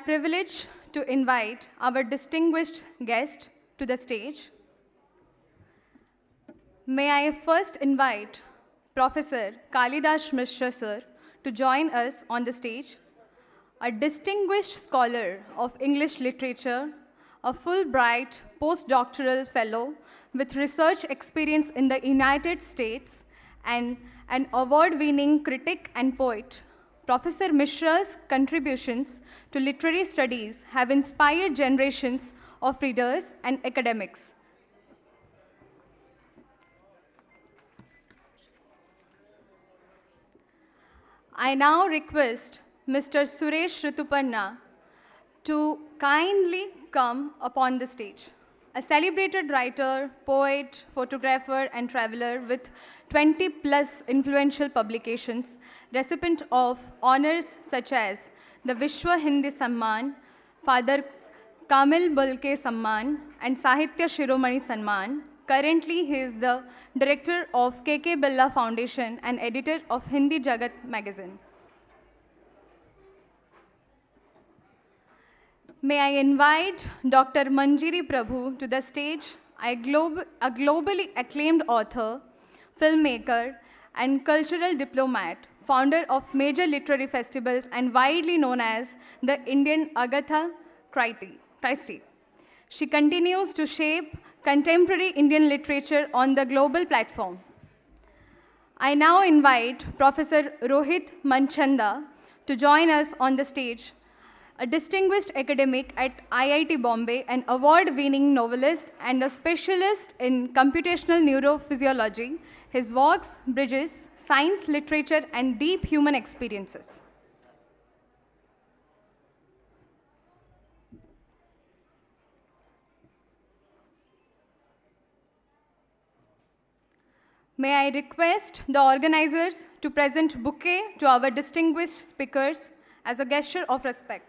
privilege to invite our distinguished guest to the stage. May I first invite Professor Kalidas Mishra sir to join us on the stage, a distinguished scholar of English literature, a Fulbright postdoctoral fellow with research experience in the United States, and an award-winning critic and poet. Professor Mishra's contributions to literary studies have inspired generations of readers and academics. I now request Mr. Suresh Rituparna to kindly come upon the stage. A celebrated writer, poet, photographer, and traveler with 20+ influential publications, recipient of honors such as the Vishwa Hindi Samman, Father Kamil Bulke Samman, and Sahitya Shiromani Samman. Currently, he is the director of K.K. Billa Foundation and editor of Hindi Jagat magazine. May I invite Dr. Manjiri Prabhu to the stage, a globally acclaimed author, filmmaker, and cultural diplomat, founder of major literary festivals and widely known as the Indian Agatha Christie. She continues to shape contemporary Indian literature on the global platform. I now invite Professor Rohit Manchanda to join us on the stage, a distinguished academic at IIT Bombay, an award-winning novelist and a specialist in computational neurophysiology. His works bridges science, literature, and deep human experiences. May I request the organizers to present bouquet to our distinguished speakers as a gesture of respect.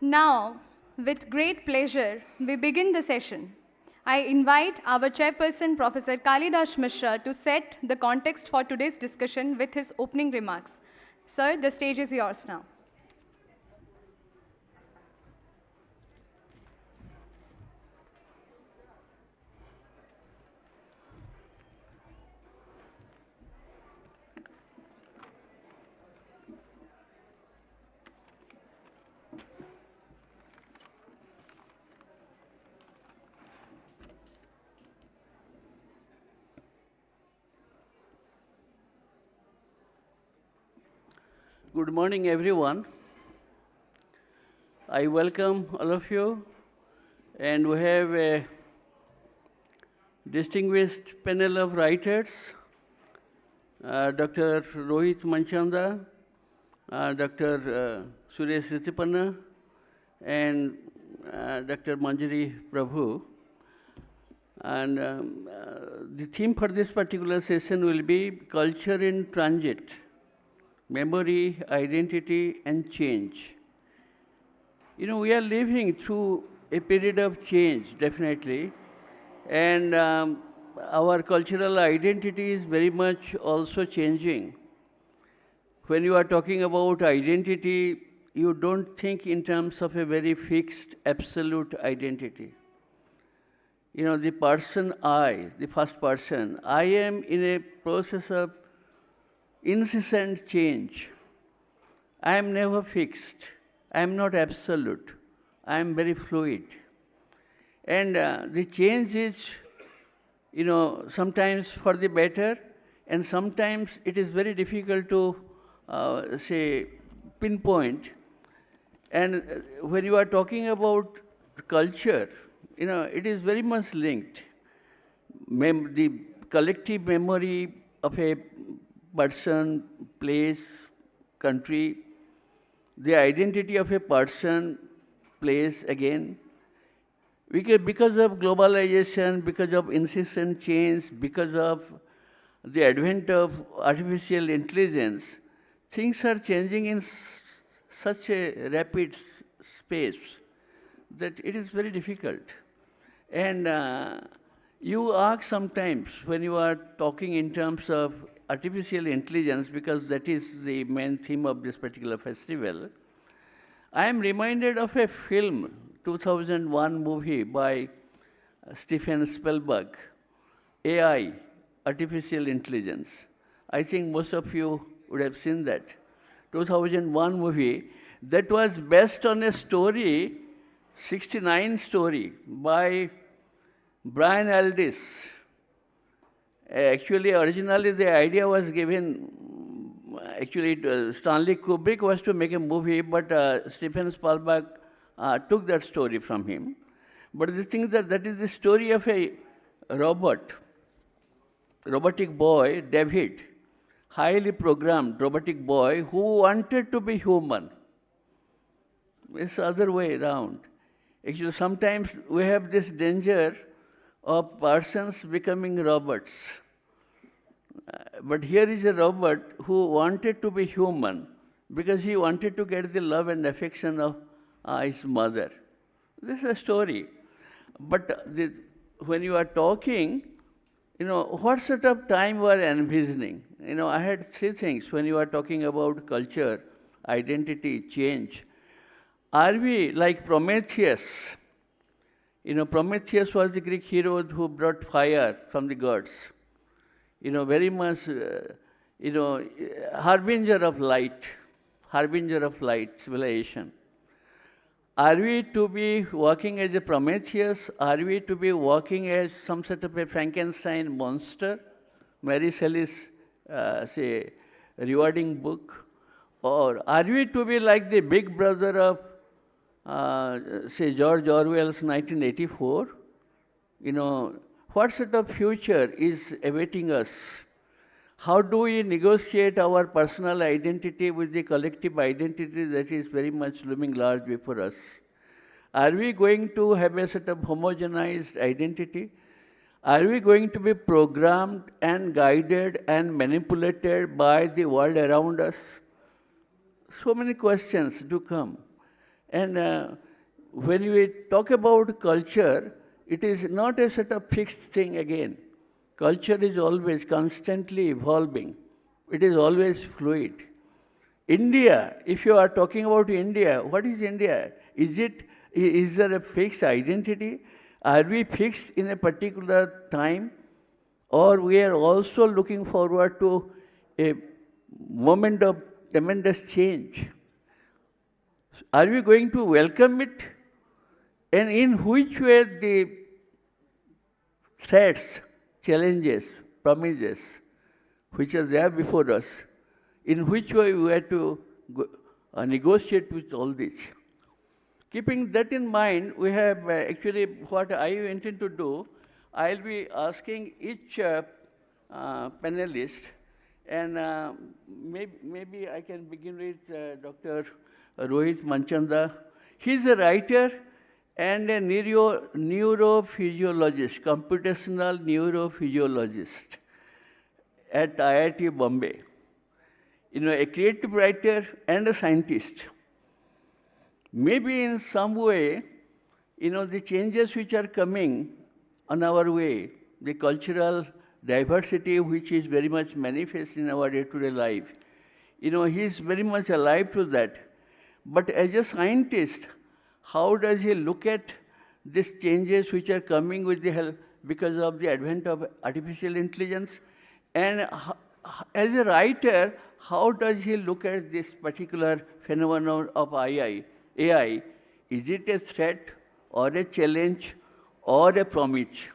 Now, with great pleasure, we begin the session. I invite our chairperson, Professor Kalidas Mishra, to set the context for today's discussion with his opening remarks. Sir, the stage is yours now. Good morning, everyone. I welcome all of you, and we have a distinguished panel of writers, Dr. Rohit Manchanda, Dr. Suresh Ritipanna, and Dr. Manjari Prabhu. And the theme for this particular session will be Culture in Transit, Memory, Identity, and Change. You know, we are living through a period of change, definitely, and our cultural identity is very much also changing. When you are talking about identity, you don't think in terms of a very fixed, absolute identity. You know, the person I, the first person, I am in a process of incessant change. I am never fixed. I am not absolute. I am very fluid. And the change is, you know, sometimes for the better, and sometimes it is very difficult to, say, pinpoint. And when you are talking about culture, you know, it is very much linked. The collective memory of a person, place, country, the identity of a person, place again. Because of globalization, because of incessant change, because of the advent of artificial intelligence, things are changing in such a rapid space that it is very difficult. And you ask sometimes when you are talking in terms of artificial intelligence, because that is the main theme of this particular festival, I am reminded of a film, 2001 movie by Stephen Spielberg, AI, Artificial Intelligence. I think most of you would have seen that. 2001 movie that was based on a story, 69 story by Brian Aldiss. Actually, originally the idea was given, Stanley Kubrick was to make a movie, but Stephen Spielberg took that story from him. But the thing is that is the story of a robotic boy, David, highly programmed robotic boy who wanted to be human. It's the other way around. Actually, sometimes we have this danger of persons becoming robots. But here is a robot who wanted to be human because he wanted to get the love and affection of his mother. This is a story. But when you are talking, what sort of time we are envisioning? I had three things when you are talking about culture, identity, change. Are we like Prometheus? Prometheus was the Greek hero who brought fire from the gods. Very much, harbinger of light civilization. Are we to be working as a Prometheus? Are we to be working as some sort of a Frankenstein monster? Mary Shelley's, rewarding book. Or are we to be like the big brother of, George Orwell's 1984? What sort of future is awaiting us? How do we negotiate our personal identity with the collective identity that is very much looming large before us? Are we going to have a sort of homogenized identity? Are we going to be programmed and guided and manipulated by the world around us? So many questions do come. And when we talk about culture, it is not a sort of fixed thing again. Culture is always constantly evolving. It is always fluid. India, if you are talking about India, what is India? Is there a fixed identity? Are we fixed in a particular time? Or we are also looking forward to a moment of tremendous change? Are we going to welcome it? And in which way the threats, challenges, promises, which are there before us, in which way we have to negotiate with all this? Keeping that in mind, we have actually what I intend to do, I'll be asking each panelist, and maybe I can begin with Dr. Rohit Manchanda. He's a writer and a neurophysiologist, computational neurophysiologist at IIT Bombay. A creative writer and a scientist. Maybe in some way, the changes which are coming on our way, the cultural diversity which is very much manifest in our day-to-day life, he is very much alive to that. But as a scientist, how does he look at these changes which are coming with the help because of the advent of artificial intelligence? And as a writer, how does he look at this particular phenomenon of AI? Is it a threat or a challenge or a promise?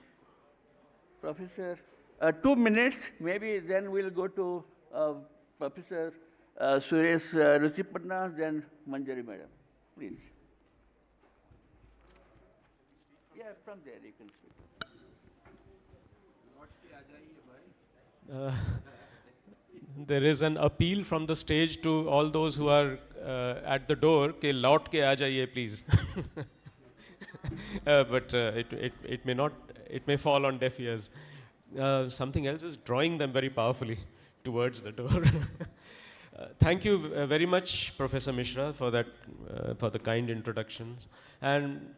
Professor, 2 minutes, maybe then we'll go to Professor Suresh Rutipanna, then Manjari Madam, please. Yeah, from there you can speak. There is an appeal from the stage to all those who are at the door, ke laut ke aa jaiye, please. But it may not, it may fall on deaf ears. Something else is drawing them very powerfully towards the door. Thank you very much, Professor Mishra, for that, for the kind introductions. And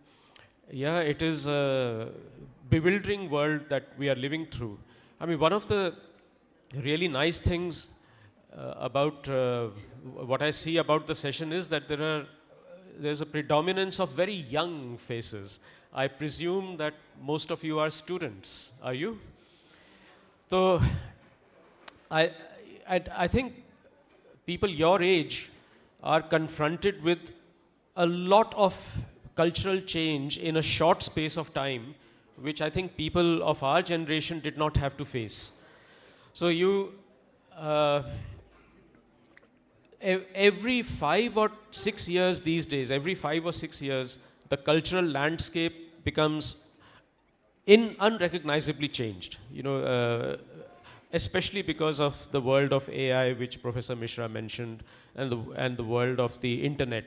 yeah, it is a bewildering world that we are living through. I mean, one of the really nice things about what I see about the session is that there's a predominance of very young faces. I presume that most of you are students. Are you? So I, I think people your age are confronted with a lot of cultural change in a short space of time, which I think people of our generation did not have to face. So uh, every 5 or 6 years these days, every 5 or 6 years, the cultural landscape becomes unrecognizably changed. Especially because of the world of AI, which Professor Mishra mentioned, and the world of the internet.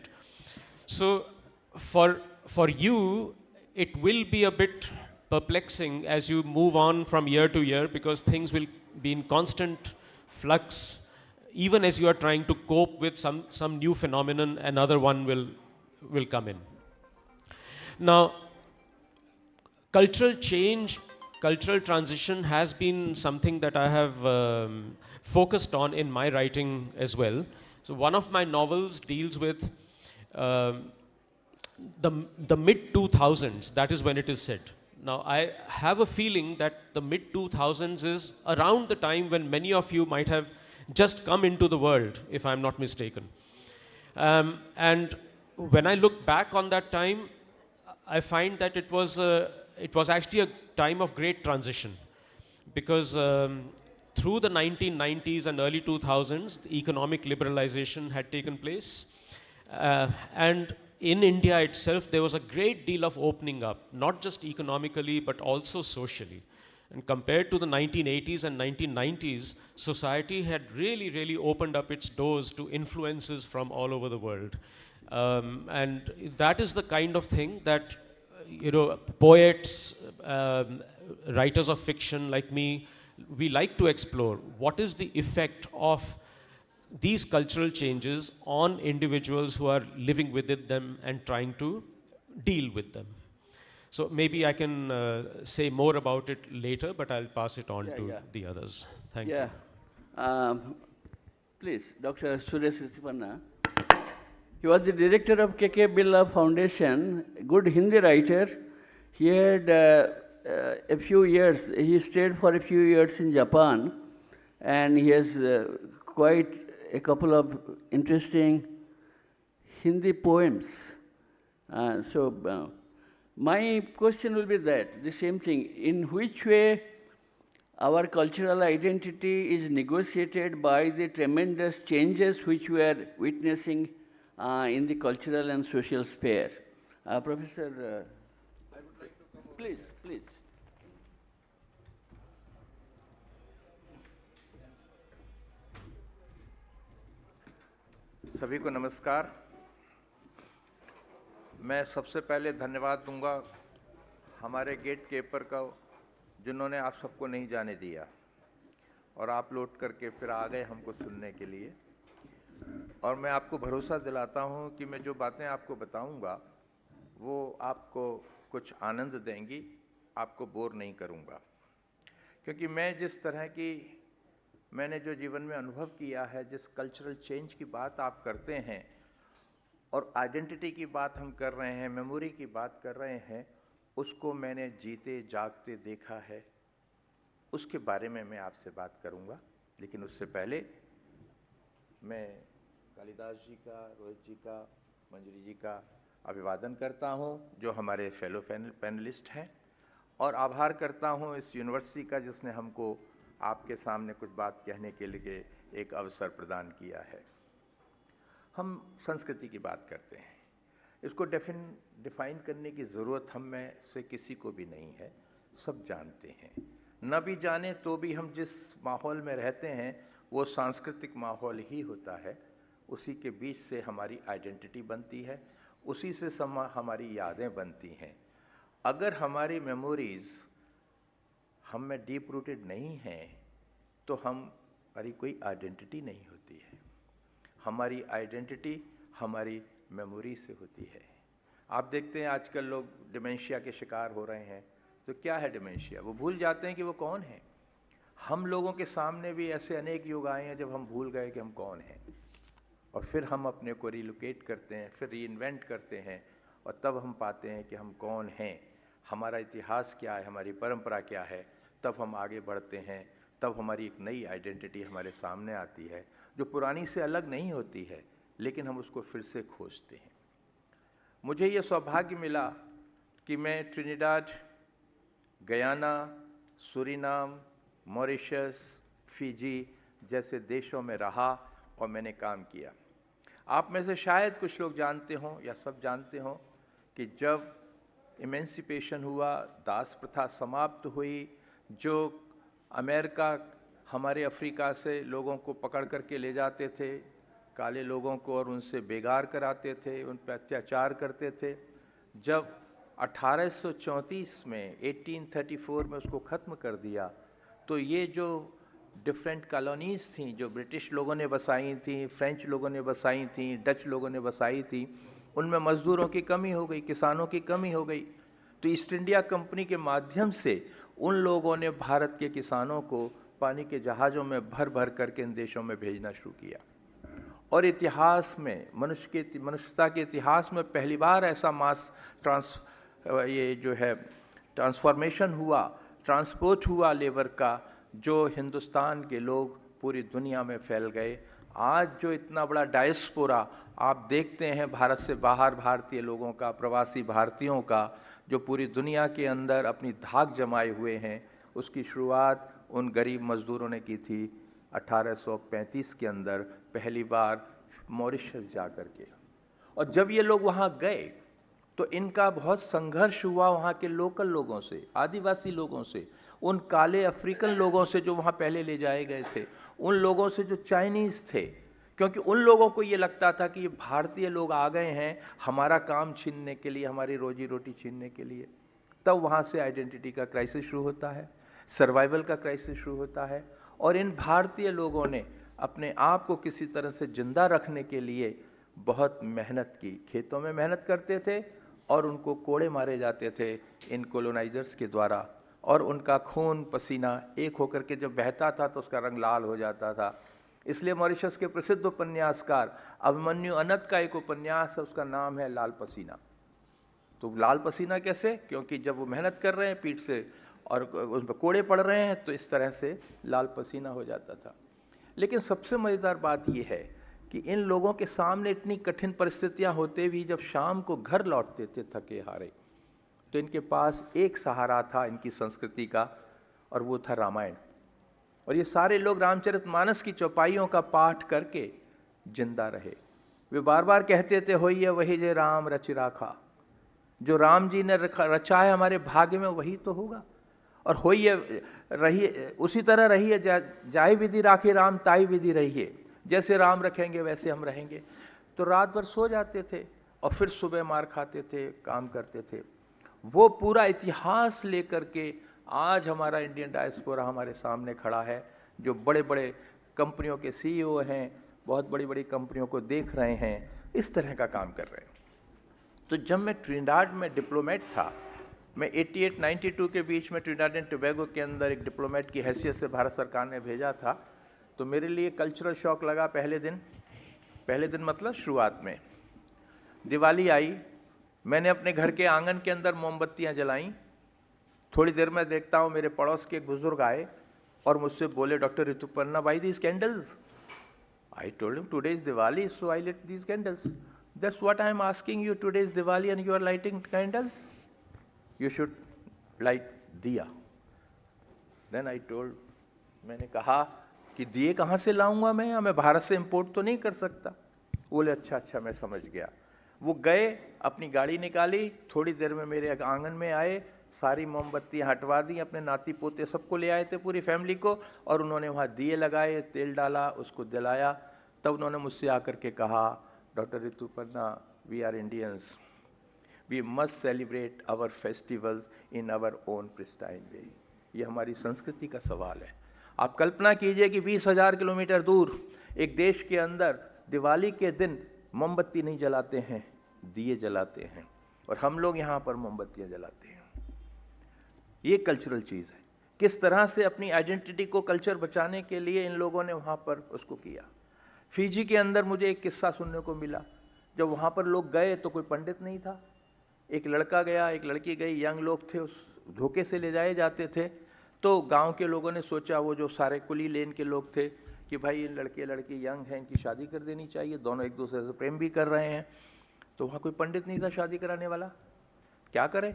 So, for you, it will be a bit perplexing as you move on from year to year, because things will be in constant flux. Even as you are trying to cope with some new phenomenon, another one will come in. Now, cultural change, cultural transition has been something that I have focused on in my writing as well. So one of my novels deals with um, the mid 2000s. That is when it is set. Now I have a feeling that the mid 2000s is around the time when many of you might have just come into the world, if I'm not mistaken. And when I look back on that time, I find that it was actually a time of great transition, because through the 1990s and early 2000s, the economic liberalization had taken place. And in India itself, there was a great deal of opening up, not just economically, but also socially. And compared to the 1980s and 1990s, society had really, really opened up its doors to influences from all over the world. And that is the kind of thing that, poets, writers of fiction like me, we like to explore. What is the effect of these cultural changes on individuals who are living within them and trying to deal with them? So maybe I can say more about it later, but I'll pass it on to the others. Thank you. Please, Dr. Suresh Risipanna. He was the director of K.K. Birla Foundation, good Hindi writer. He had a few years, he stayed for a few years in Japan, and he has quite a couple of interesting Hindi poems. My question will be that, the same thing, in which way our cultural identity is negotiated by the tremendous changes which we are witnessing in the cultural and social sphere. Professor, I would like to come over. Please. सभी को नमस्कार। मैं सबसे पहले धन्यवाद दूंगा हमारे gate keeper का, जिन्होंने आप सबको नहीं जाने दिया और आप लौट करके फिर आ गए हमको सुनने के लिए। और मैं आपको भरोसा दिलाता हूं कि मैं जो बातें आपको बताऊंगा वो आपको कुछ आनंद देंगी, आपको बोर नहीं करूंगा। क्योंकि मैं जिस तरह की मैंने जो जीवन में अनुभव किया है, जिस कल्चरल चेंज की बात आप करते हैं और आइडेंटिटी की बात हम कर रहे हैं, मेमोरी की बात कर रहे हैं, उसको मैंने जीते जागते देखा है। उसके बारे में मैं आपसे बात करूंगा। लेकिन उससे पहले मैं कालिदास जी का, रोहित जी का, मंजरी जी का अभिवादन करता हूं, जो हमारे फेलो पैनलिस्ट हैं, और आभार करता हूं इस यूनिवर्सिटी का, जिसने हमको आपके सामने कुछ बात कहने के लिए एक अवसर प्रदान किया है। हम संस्कृति की बात करते हैं, इसको डिफाइन करने की ज़रूरत हम में से किसी को भी नहीं है, सब जानते हैं। न भी जाने तो भी हम जिस माहौल में रहते हैं वो सांस्कृतिक माहौल ही होता है, उसी के बीच से हमारी आइडेंटिटी बनती है, उसी से हमारी यादें बनती हैं। अगर हमारी मेमोरीज़ हम में डीप रूटेड नहीं हैं तो हमारी कोई आइडेंटिटी नहीं होती है। हमारी आइडेंटिटी हमारी मेमोरी से होती है। आप देखते हैं आजकल लोग डिमेंशिया के शिकार हो रहे हैं। तो क्या है डिमेंशिया? वो भूल जाते हैं कि वो कौन है। हम लोगों के सामने भी ऐसे अनेक युग आए हैं जब हम भूल गए कि हम कौन हैं, और फिर हम अपने को रिलोकेट करते हैं, फिर रीइन्वेंट करते हैं, और तब हम पाते हैं कि हम कौन हैं, हमारा इतिहास क्या है, हमारी परंपरा क्या है। तब हम आगे बढ़ते हैं, तब हमारी एक नई आइडेंटिटी हमारे सामने आती है जो पुरानी से अलग नहीं होती है, लेकिन हम उसको फिर से खोजते हैं। मुझे ये सौभाग्य मिला कि मैं Trinidad, Guyana, Suriname, Mauritius, Fiji जैसे देशों में रहा और मैंने काम किया। आप में से शायद कुछ लोग जानते हों या सब जानते हों कि जब इमेंसिपेशन हुआ, दास प्रथा समाप्त हुई, जो अमेरिका हमारे अफ्रीका से लोगों को पकड़ करके ले जाते थे, काले लोगों को, और उनसे बेगार कराते थे, उन पर अत्याचार करते थे, जब 1834 में 1834 में उसको ख़त्म कर दिया, तो ये जो डिफरेंट कॉलोनीज़ थीं जो ब्रिटिश लोगों ने बसाई थी, फ्रेंच लोगों ने बसाई थी, डच लोगों ने बसाई थी, उनमें मज़दूरों की कमी हो गई, किसानों की कमी हो गई। तो ईस्ट इंडिया कंपनी के माध्यम से उन लोगों ने भारत के किसानों को पानी के जहाज़ों में भर भर करके इन देशों में भेजना शुरू किया। और इतिहास में, मनुष्यता के इतिहास में पहली बार ऐसा मास ट्रांसफॉर्मेशन हुआ, ट्रांसपोर्ट हुआ लेबर का, जो हिंदुस्तान के लोग पूरी दुनिया में फैल गए। आज जो इतना बड़ा डायस्पोरा आप देखते हैं भारत से बाहर भारतीय लोगों का, प्रवासी भारतीयों का, जो पूरी दुनिया के अंदर अपनी धाक जमाए हुए हैं, उसकी शुरुआत उन गरीब मज़दूरों ने की थी 1835 के अंदर, पहली बार मॉरिशस जा कर के। और जब ये लोग वहाँ गए तो इनका बहुत संघर्ष हुआ वहाँ के लोकल लोगों से, आदिवासी लोगों से, उन काले अफ्रीकन लोगों से जो वहाँ पहले ले जाए गए थे, उन लोगों से जो चाइनीज़ थे, क्योंकि उन लोगों को ये लगता था कि ये भारतीय लोग आ गए हैं हमारा काम छीनने के लिए, हमारी रोजी रोटी छीनने के लिए। तब वहाँ से आइडेंटिटी का क्राइसिस शुरू होता है, सर्वाइवल का क्राइसिस शुरू होता है। और इन भारतीय लोगों ने अपने आप को किसी तरह से जिंदा रखने के लिए बहुत मेहनत की, खेतों में मेहनत करते थे और उनको कोड़े मारे जाते थे इन कॉलोनाइजर्स के द्वारा, और उनका खून पसीना एक होकर के जब बहता था तो उसका रंग लाल हो जाता था। इसलिए मॉरिशस के प्रसिद्ध उपन्यासकार अभिमन्यु अनंत का एक उपन्यास है, उसका नाम है लाल पसीना। तो लाल पसीना कैसे? क्योंकि जब वो मेहनत कर रहे हैं पीठ से और उस पर कोड़े पड़ रहे हैं, तो इस तरह से लाल पसीना हो जाता था। लेकिन सबसे मज़ेदार बात यह है कि इन लोगों के सामने इतनी कठिन परिस्थितियां होते भी जब शाम को घर लौटते थे थके हारे, तो इनके पास एक सहारा था इनकी संस्कृति का, और वो था रामायण। और ये सारे लोग रामचरितमानस की चौपाइयों का पाठ करके जिंदा रहे। वे बार बार कहते थे, होइए वही जे राम रचि राखा, जो राम जी ने रचा है हमारे भाग्य में वही तो होगा। और होइए रहिए, उसी तरह रहिए, जाय विधि राखी राम ताई विधि रहिए, जैसे राम रखेंगे वैसे हम रहेंगे। तो रात भर सो जाते थे और फिर सुबह मार खाते थे, काम करते थे। वो पूरा इतिहास लेकर के आज हमारा इंडियन डायस्पोरा हमारे सामने खड़ा है, जो बड़े बड़े कंपनियों के सीईओ हैं, बहुत बड़ी बड़ी कंपनियों को देख रहे हैं, इस तरह का काम कर रहे हैं। तो जब मैं ट्रिनिडाड में डिप्लोमेट था, मैं 88-92 के बीच में ट्रिनिडाड एंड टोबैगो के अंदर एक डिप्लोमेट की हैसियत से भारत सरकार ने भेजा था, तो मेरे लिए कल्चरल शॉक लगा पहले दिन मतलब शुरुआत में। दिवाली आई, मैंने अपने घर के आंगन के अंदर मोमबत्तियां जलाईं। थोड़ी देर में देखता हूँ मेरे पड़ोस के एक बुजुर्ग आए और मुझसे बोले, doctor Rituparna, why these candles? I told him, today is Diwali, so I lit these candles. That's what I am asking you, today is Diwali and you are lighting candles? You should light diya. Then I told, मैंने कहा कि दिए कहाँ से लाऊंगा मैं भारत से import तो नहीं कर सकता। बोले अच्छा मैं समझ गया। वो गए, अपनी गाड़ी निकाली, थोड़ी देर में मेरे आंगन में आए, सारी मोमबत्तियाँ हटवा दी, अपने नाती पोते सबको ले आए थे, पूरी फैमिली को, और उन्होंने वहाँ दिए लगाए, तेल डाला, उसको जलाया। तब उन्होंने मुझसे आकर के कहा, doctor Rituparna, we are Indians, we must celebrate our festivals in our own pristine way. ये हमारी संस्कृति का सवाल है। आप कल्पना कीजिए कि 20,000 किलोमीटर दूर एक देश के अंदर दिवाली के दिन मोमबत्ती नहीं जलाते हैं, दिए जलाते हैं, और हम लोग यहाँ पर मोमबत्तियाँ जलाते हैं। ये कल्चरल चीज़ है। किस तरह से अपनी आइडेंटिटी को कल्चर बचाने के लिए इन लोगों ने वहाँ पर उसको किया। फिजी के अंदर मुझे एक किस्सा सुनने को मिला, जब वहाँ पर लोग गए तो कोई पंडित नहीं था, एक लड़का गया, एक लड़की गई, यंग लोग थे, उस धोखे से ले जाए जाते थे। तो गांव के लोगों ने सोचा, वो जो सारे कुली लेन के लोग थे, कि भाई इन लड़के लड़की यंग हैं, इनकी शादी कर देनी चाहिए, दोनों एक दूसरे से प्रेम भी कर रहे हैं। तो वहाँ कोई पंडित नहीं था शादी कराने वाला, क्या करें?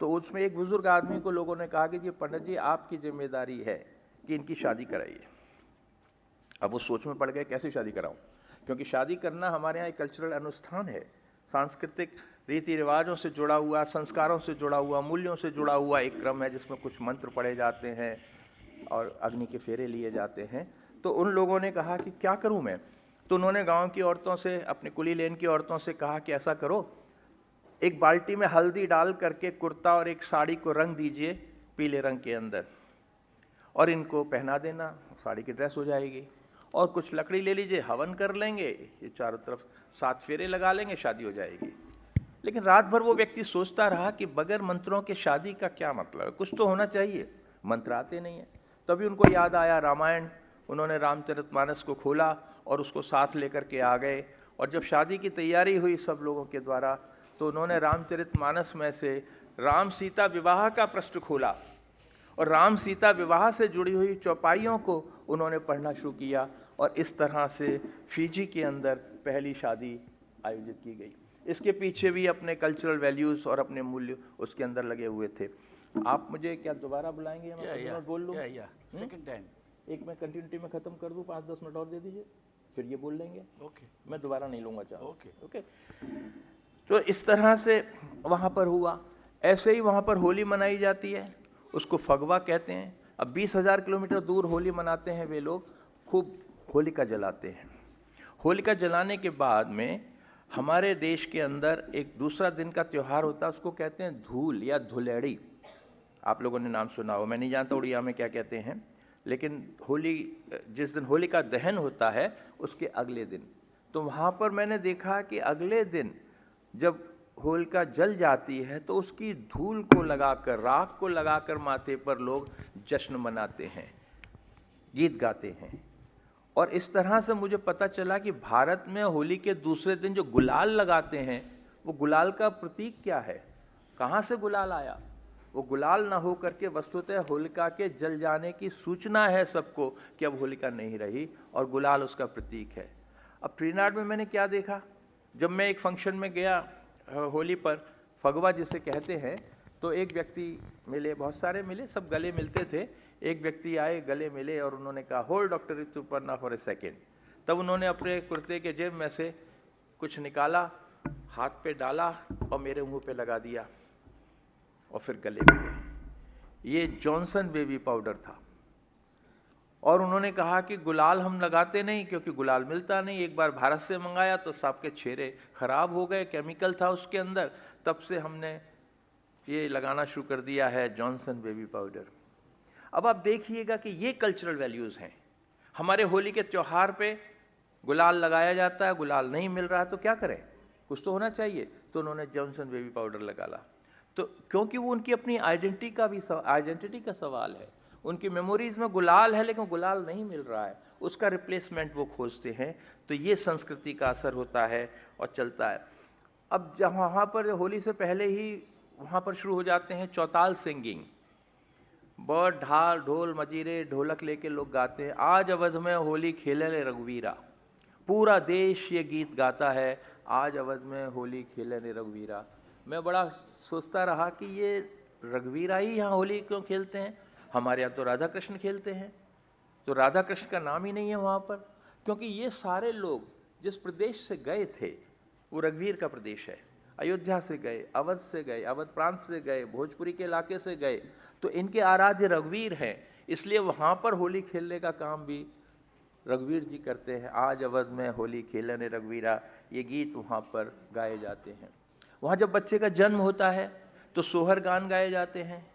तो उसमें एक बुजुर्ग आदमी को लोगों ने कहा कि जी पंडित जी, आपकी जिम्मेदारी है कि इनकी शादी कराइए। अब वो सोच में पड़ गए, कैसे शादी कराऊं, क्योंकि शादी करना हमारे यहाँ एक कल्चरल अनुष्ठान है, सांस्कृतिक रीति रिवाजों से जुड़ा हुआ, संस्कारों से जुड़ा हुआ, मूल्यों से जुड़ा हुआ एक क्रम है, जिसमें कुछ मंत्र पढ़े जाते हैं और अग्नि के फेरे लिए जाते हैं। तो उन लोगों ने कहा कि क्या करूं मैं? तो उन्होंने गांव की औरतों से, अपने कुली लेन की औरतों से कहा कि ऐसा करो, एक बाल्टी में हल्दी डाल करके कुर्ता और एक साड़ी को रंग दीजिए पीले रंग के अंदर, और इनको पहना देना, साड़ी की ड्रेस हो जाएगी, और कुछ लकड़ी ले लीजिए, हवन कर लेंगे, ये चारों तरफ 7 फेरे लगा लेंगे, शादी हो जाएगी। लेकिन रात भर वो व्यक्ति सोचता रहा कि बगैर मंत्रों के शादी का क्या मतलब है, कुछ तो होना चाहिए, मंत्र आते नहीं है। तभी उनको याद आया रामायण, उन्होंने रामचरितमानस को खोला और उसको साथ लेकर के आ गए, और जब शादी की तैयारी हुई सब लोगों के द्वारा, तो उन्होंने रामचरितमानस में से राम सीता विवाह का पृष्ठ खोला, और राम सीता विवाह से जुड़ी हुई चौपाइयों को उन्होंने पढ़ना शुरू किया, और इस तरह से फिजी के अंदर पहली शादी आयोजित की गई। इसके पीछे भी अपने कल्चरल वैल्यूज़ और अपने मूल्य उसके अंदर लगे हुए थे। आप मुझे क्या दोबारा बुलाएंगे? मैं बोल लूँ, सेकंड टाइम एक मैं कंटिन्यूटी में ख़त्म कर दूँ, 5-10 मिनट और दे दीजिए, फिर ये बोल लेंगे। ओके, मैं दोबारा नहीं लूँगा, चाहे। Okay okay. तो इस तरह से वहाँ पर हुआ। ऐसे ही वहाँ पर होली मनाई जाती है, उसको फगवा कहते हैं। अब 20,000 किलोमीटर दूर होली मनाते हैं वे लोग, खूब होलिका जलाते हैं। होलिका जलाने के बाद में हमारे देश के अंदर एक दूसरा दिन का त्यौहार होता है, उसको कहते हैं धूल या धुलेड़ी। आप लोगों ने नाम सुना हो, मैं नहीं जानता उड़िया में क्या कहते हैं, लेकिन होली, जिस दिन होली का दहन होता है उसके अगले दिन, तो वहाँ पर मैंने देखा कि अगले दिन जब होलिका जल जाती है तो उसकी धूल को लगाकर, राख को लगाकर माथे पर लोग जश्न मनाते हैं, गीत गाते हैं। और इस तरह से मुझे पता चला कि भारत में होली के दूसरे दिन जो गुलाल लगाते हैं, वो गुलाल का प्रतीक क्या है, कहाँ से गुलाल आया? वो गुलाल ना हो करके वस्तुतः होलिका के जल जाने की सूचना है सबको कि अब होलिका नहीं रही, और गुलाल उसका प्रतीक है। अब ट्रिनिडाद में मैंने क्या देखा, जब मैं एक फंक्शन में गया होली पर, फगवा जिसे कहते हैं, तो एक व्यक्ति मिले, बहुत सारे मिले, सब गले मिलते थे। एक व्यक्ति आए, गले मिले, और उन्होंने कहा hold doctor Rituparna for a second. तब उन्होंने अपने कुर्ते के जेब में से कुछ निकाला, हाथ पे डाला और मेरे मुंह पे लगा दिया, और फिर गले मिले। ये जॉनसन बेबी पाउडर था, और उन्होंने कहा कि गुलाल हम लगाते नहीं क्योंकि गुलाल मिलता नहीं, एक बार भारत से मंगाया तो सांप के छेरे खराब हो गए, केमिकल था उसके अंदर, तब से हमने ये लगाना शुरू कर दिया है जॉनसन बेबी पाउडर। अब आप देखिएगा कि ये कल्चरल वैल्यूज़ हैं। हमारे होली के त्यौहार पे गुलाल लगाया जाता है, गुलाल नहीं मिल रहा है तो क्या करें, कुछ तो होना चाहिए, तो उन्होंने जॉनसन बेबी पाउडर लगाला। तो क्योंकि वो उनकी अपनी आइडेंटिटी का सवाल है, उनकी मेमोरीज में गुलाल है लेकिन गुलाल नहीं मिल रहा है, उसका रिप्लेसमेंट वो खोजते हैं। तो ये संस्कृति का असर होता है और चलता है। अब जहाँ वहाँ पर होली से पहले ही वहाँ पर शुरू हो जाते हैं चौताल सिंगिंग, बड़ ढाल ढोल मजीरे ढोलक लेके लोग गाते हैं, आज अवध में होली खेले ने रघुवीरा। पूरा देश ये गीत गाता है, आज अवध में होली खेले ने रघुवीरा। मैं बड़ा सोचता रहा कि ये रघुवीरा ही यहाँ होली क्यों खेलते हैं, हमारे यहाँ तो राधा कृष्ण खेलते हैं, तो राधा कृष्ण का नाम ही नहीं है वहाँ पर। क्योंकि ये सारे लोग जिस प्रदेश से गए थे वो रघुवीर का प्रदेश है, अयोध्या से गए, अवध से गए, अवध प्रांत से गए, भोजपुरी के इलाके से गए, तो इनके आराध्य रघुवीर हैं, इसलिए वहाँ पर होली खेलने का काम भी रघुवीर जी करते हैं। आज अवध में होली खेलने रघुवीरा, ये गीत वहाँ पर गाए जाते हैं। वहाँ जब बच्चे का जन्म होता है तो सोहर गान गाए जाते हैं,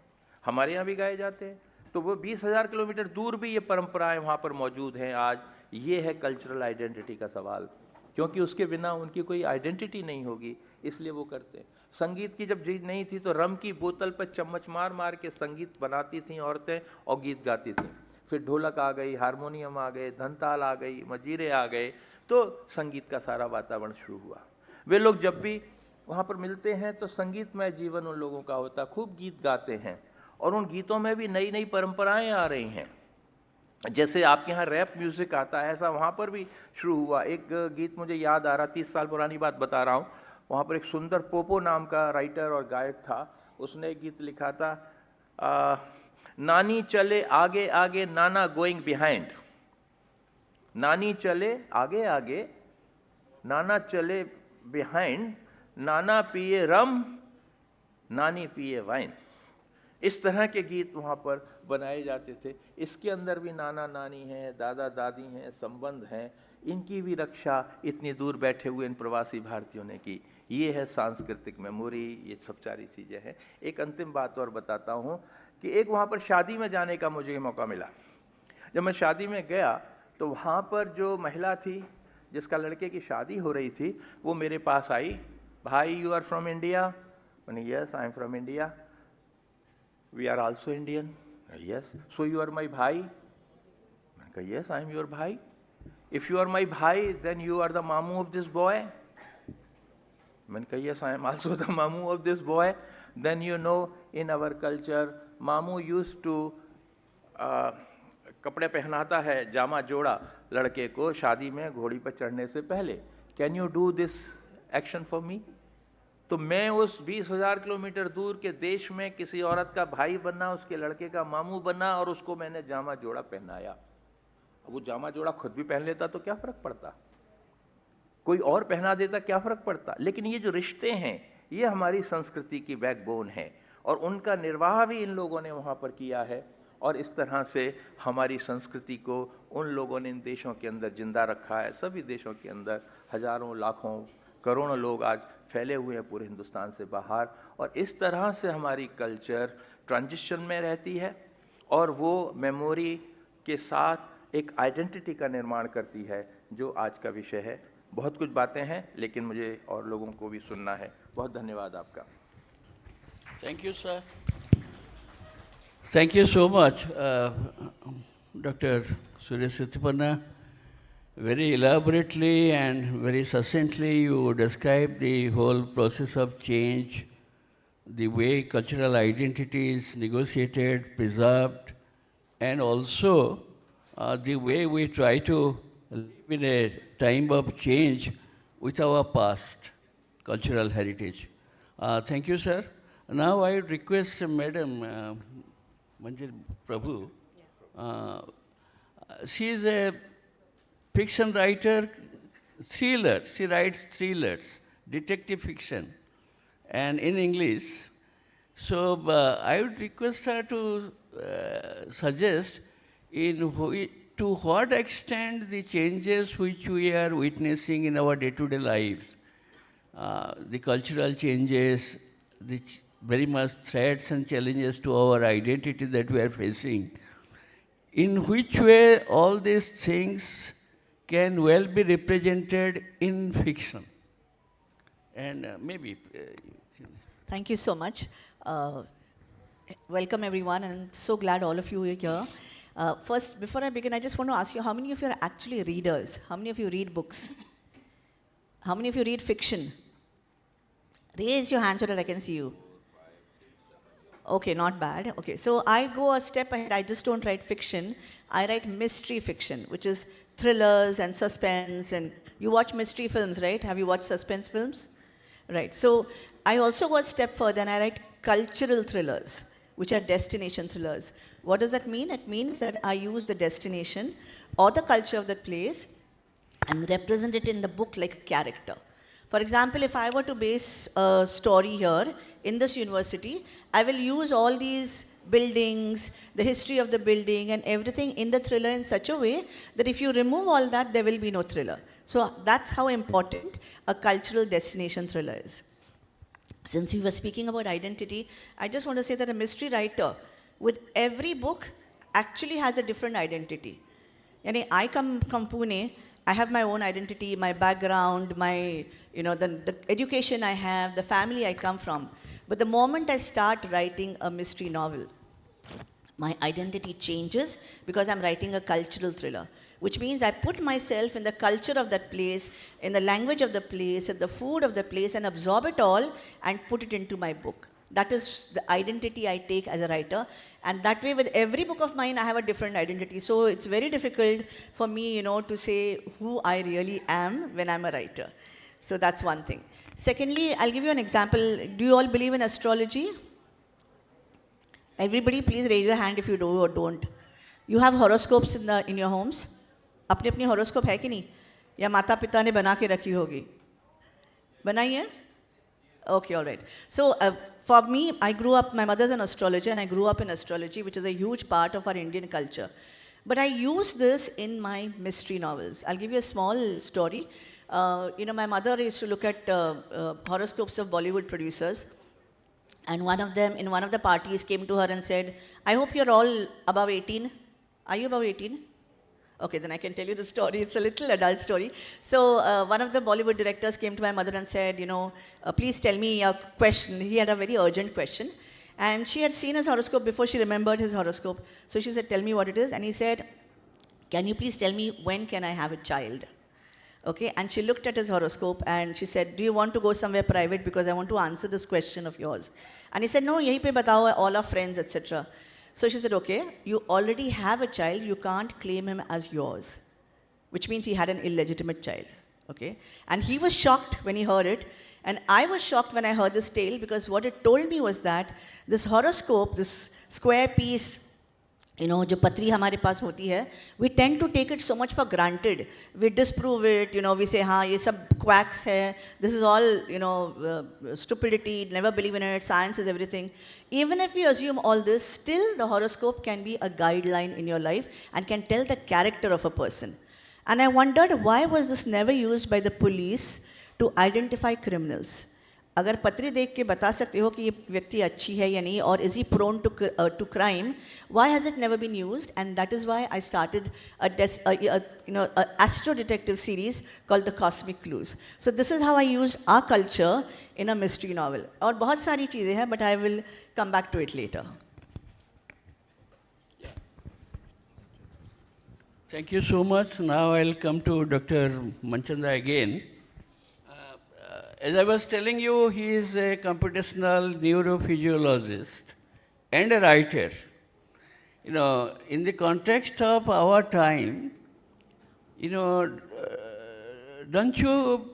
हमारे यहाँ भी गाए जाते हैं। तो वो 20,000 किलोमीटर दूर भी ये परंपराएं वहाँ पर मौजूद हैं आज, ये है कल्चरल आइडेंटिटी का सवाल, क्योंकि उसके बिना उनकी कोई आइडेंटिटी नहीं होगी, इसलिए वो करते हैं। संगीत की जब चीज नहीं थी तो रम की बोतल पर चम्मच मार मार के संगीत बनाती थीं औरतें और गीत गाती थीं। फिर ढोलक आ गई, हारमोनियम आ गए, धनताल आ गई, मजीरे आ गए, तो संगीत का सारा वातावरण शुरू हुआ। वे लोग जब भी वहाँ पर मिलते हैं तो संगीतमय जीवन उन लोगों का होता, खूब गीत गाते हैं, और उन गीतों में भी नई नई परंपराएं आ रही हैं। जैसे आपके यहाँ रैप म्यूज़िक आता है, ऐसा वहाँ पर भी शुरू हुआ। एक गीत मुझे याद आ रहा, 30 साल पुरानी बात बता रहा हूँ। वहाँ पर एक सुंदर पोपो नाम का राइटर और गायक था, उसने एक गीत लिखा था, नानी चले आगे आगे नाना गोइंग बिहाइंड, नानी चले आगे आगे नाना चले बिहाइंड, नाना पिए रम नानी पिए वाइन। इस तरह के गीत वहाँ पर बनाए जाते थे। इसके अंदर भी नाना नानी हैं, दादा दादी हैं, संबंध हैं, इनकी भी रक्षा इतनी दूर बैठे हुए इन प्रवासी भारतीयों ने की। ये है सांस्कृतिक मेमोरी, ये सब सारी चीज़ें हैं। एक अंतिम बात और बताता हूँ कि एक वहाँ पर शादी में जाने का मुझे मौका मिला। जब मैं शादी में गया तो वहाँ पर जो महिला थी जिसका लड़के की शादी हो रही थी, वो मेरे पास आई, भाई यू आर फ्रॉम इंडिया? मैंने yes I am from India. We are also Indian? Yes. So you are my भाई? मैंने कहा यस आई एम योर भाई। इफ यू आर माई भाई देन यू आर द मामू ऑफ दिस बॉय? मैंने कहा yes I am also the मामू of this boy. Then you know in our culture मामू यूज टू कपड़े पहनाता है, जामा जोड़ा लड़के को शादी में घोड़ी पर चढ़ने से पहले। Can you do this action for me? तो मैं उस 20,000 किलोमीटर दूर के देश में किसी औरत का भाई बनना, उसके लड़के का मामू बनना, और उसको मैंने जामा जोड़ा पहनाया। वो जामा जोड़ा खुद भी पहन लेता तो क्या फर्क पड़ता, कोई और पहना देता क्या फर्क पड़ता। लेकिन ये जो रिश्ते हैं ये हमारी संस्कृति की बैकबोन है, और उनका निर्वाह भी इन लोगों ने वहाँ पर किया है। और इस तरह से हमारी संस्कृति को उन लोगों ने इन देशों के अंदर जिंदा रखा है। सभी देशों के अंदर हजारों, लाखों, करोड़ों लोग आज फैले हुए हैं पूरे हिंदुस्तान से बाहर, और इस तरह से हमारी कल्चर ट्रांजिशन में रहती है, और वो मेमोरी के साथ एक आइडेंटिटी का निर्माण करती है, जो आज का विषय है। बहुत कुछ बातें हैं, लेकिन मुझे और लोगों को भी सुनना है। बहुत धन्यवाद आपका। Thank you, sir. Thank you so much, Dr. Suresh Sithipanna. Very elaborately and very succinctly you described the whole process of change, the way cultural identity is negotiated, preserved, and also the way we try to live in a time of change with our past cultural heritage. Thank you, sir. Now I would request Madam Manjari Prabhu. She is a fiction writer, thriller. She writes thrillers, detective fiction, and in English. So I would request her to suggest to what extent the changes which we are witnessing in our day-to-day lives, the cultural changes, the very much threats and challenges to our identity that we are facing, in which way all these things can well be represented in fiction. And maybe... Thank you so much. Welcome everyone, and I'm so glad all of you are here. First, before I begin, I just want to ask you, how many of you are actually readers? How many of you read books? How many of you read fiction? Raise your hand so that I can see you. Okay, not bad. Okay, so I go a step ahead. I just don't write fiction. I write mystery fiction, which is thrillers and suspense. And you watch mystery films, right? Have you watched suspense films? Right. So I also go a step further and I write cultural thrillers, which are destination thrillers. What does that mean? It means that I use the destination or the culture of that place and represent it in the book like a character. For example, if I were to base a story here in this university, I will use all these buildings, the history of the building and everything in the thriller in such a way that if you remove all that, there will be no thriller. So that's how important a cultural destination thriller is. Since we were speaking about identity, I just want to say that a mystery writer with every book actually has a different identity. Yani I come from Pune, I have my own identity, my background, my, the education I have, the family I come from. But the moment I start writing a mystery novel, my identity changes because I'm writing a cultural thriller, which means I put myself in the culture of that place, in the language of the place, in the food of the place, and absorb it all and put it into my book. That is the identity I take as a writer. And that way, with every book of mine, I have a different identity. So it's very difficult for me, to say who I really am when I'm a writer. So that's one thing. Secondly, I'll give you an example. Do you all believe in astrology? Everybody, please raise your hand if you do or don't. You have horoscopes in your homes? अपनी अपनी horoscope है कि नहीं? या माता पिता ने बना के रखी होगी? बनाई है? Okay, all right. So for me, I grew up, my mother's an astrologer, and I grew up in astrology, which is a huge part of our Indian culture. But I use this in my mystery novels. I'll give you a small story. My mother used to look at horoscopes of Bollywood producers. And one of them, in one of the parties, came to her and said, I hope you're all above 18. Are you above 18? Okay, then I can tell you the story. It's a little adult story. So one of the Bollywood directors came to my mother and said, please tell me a question. He had a very urgent question. And she had seen his horoscope before she remembered his horoscope. So she said, tell me what it is. And he said, can you please tell me when can I have a child? Okay, and she looked at his horoscope and she said, do you want to go somewhere private because I want to answer this question of yours? And he said, no, yahi pe batao, all our friends, etc. So she said, okay, you already have a child, you can't claim him as yours, which means he had an illegitimate child, okay? And he was shocked when he heard it, and I was shocked when I heard this tale because what it told me was that this horoscope, this square piece, जो पत्री हमारे पास होती है, we tend to take it so much for granted. We disprove it, we say, हाँ, ये सब quacks है, this is all, stupidity, never believe in it, science is everything. Even if we assume all this, still the horoscope can be a guideline in your life and can tell the character of a person. And I wondered, why was this never used by the police to identify criminals? अगर पत्री देख के बता सकते हो कि ये व्यक्ति अच्छी है या नहीं, और is he prone to crime, why has it never been used? And that is why I started a astro detective series called The Cosmic Clues. So this is how I used our culture in a mystery novel. और बहुत सारी चीज़ें हैं, but I will come back to it later. Thank you so much. Now I'll come to Dr. Manchanda again. As I was telling you, he is a computational neurophysiologist and a writer. In the context of our time, don't you,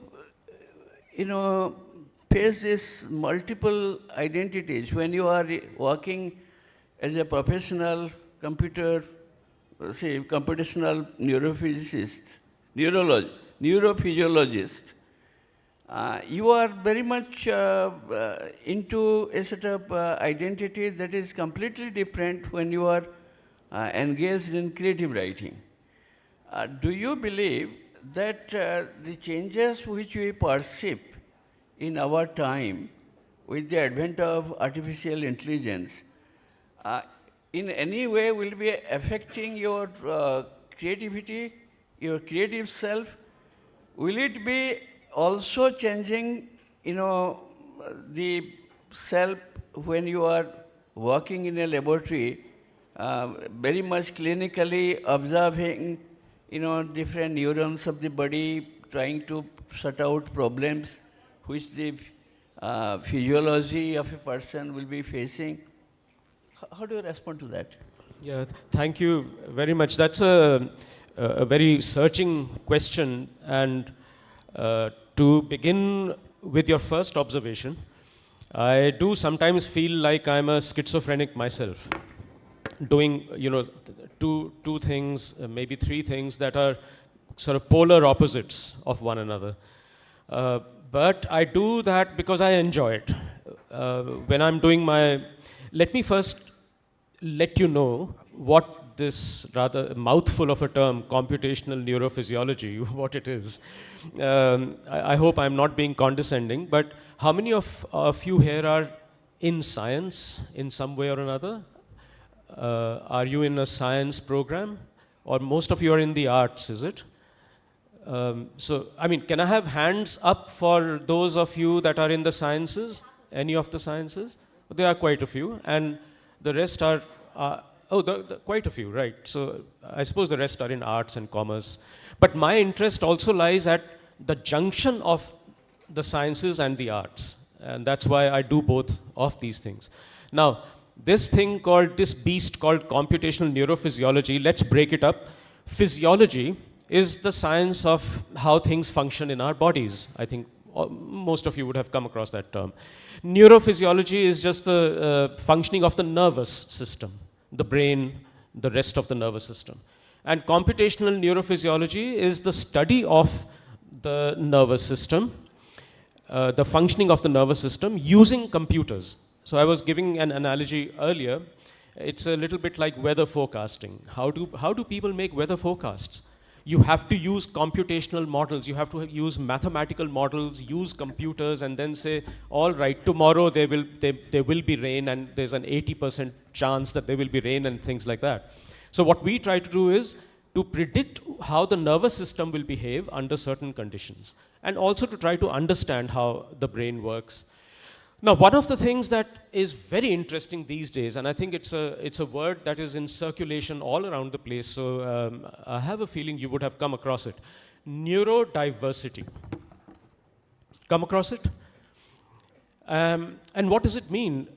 face this multiple identities when you are working as a professional computational neurophysicist, neurophysiologist? You are very much into a set of identity that is completely different when you are engaged in creative writing. Do you believe that the changes which we perceive in our time with the advent of artificial intelligence in any way will be affecting your creativity, your creative self? Will it be also changing, the self when you are working in a laboratory, very much clinically observing, different neurons of the body, trying to sort out problems which the physiology of a person will be facing? How do you respond to that? Yeah, thank you very much. That's a very searching question, and to begin with your first observation, I do sometimes feel like I'm a schizophrenic myself, doing, two things, maybe three things that are sort of polar opposites of one another. But I do that because I enjoy it. When I'm doing let me first let you know what this rather mouthful of a term, computational neurophysiology, what it is. I hope I'm not being condescending, but how many of you here are in science in some way or another? Are you in a science program? or most of you are in the arts, is it? So, I mean, can I have hands up for those of you that are in the sciences? Any of the sciences? There are quite a few, and the rest are, quite a few, right. So, I suppose the rest are in arts and commerce. But my interest also lies at the junction of the sciences and the arts. And that's why I do both of these things. Now, this beast called computational neurophysiology, let's break it up. Physiology is the science of how things function in our bodies. I think most of you would have come across that term. Neurophysiology is just the functioning of the nervous system, the brain, the rest of the nervous system. And computational neurophysiology is the study of the nervous system, the functioning of the nervous system using computers. So I was giving an analogy earlier. It's a little bit like weather forecasting. How do people make weather forecasts? You have to use computational models. You have to use mathematical models, use computers, and then say, all right, tomorrow there will be rain, and there's an 80% chance that there will be rain and things like that. So what we try to do is to predict how the nervous system will behave under certain conditions, and also to try to understand how the brain works. Now, one of the things that is very interesting these days, and I think it's a word that is in circulation all around the place, so I have a feeling you would have come across it. Neurodiversity. Come across it? And what does it mean?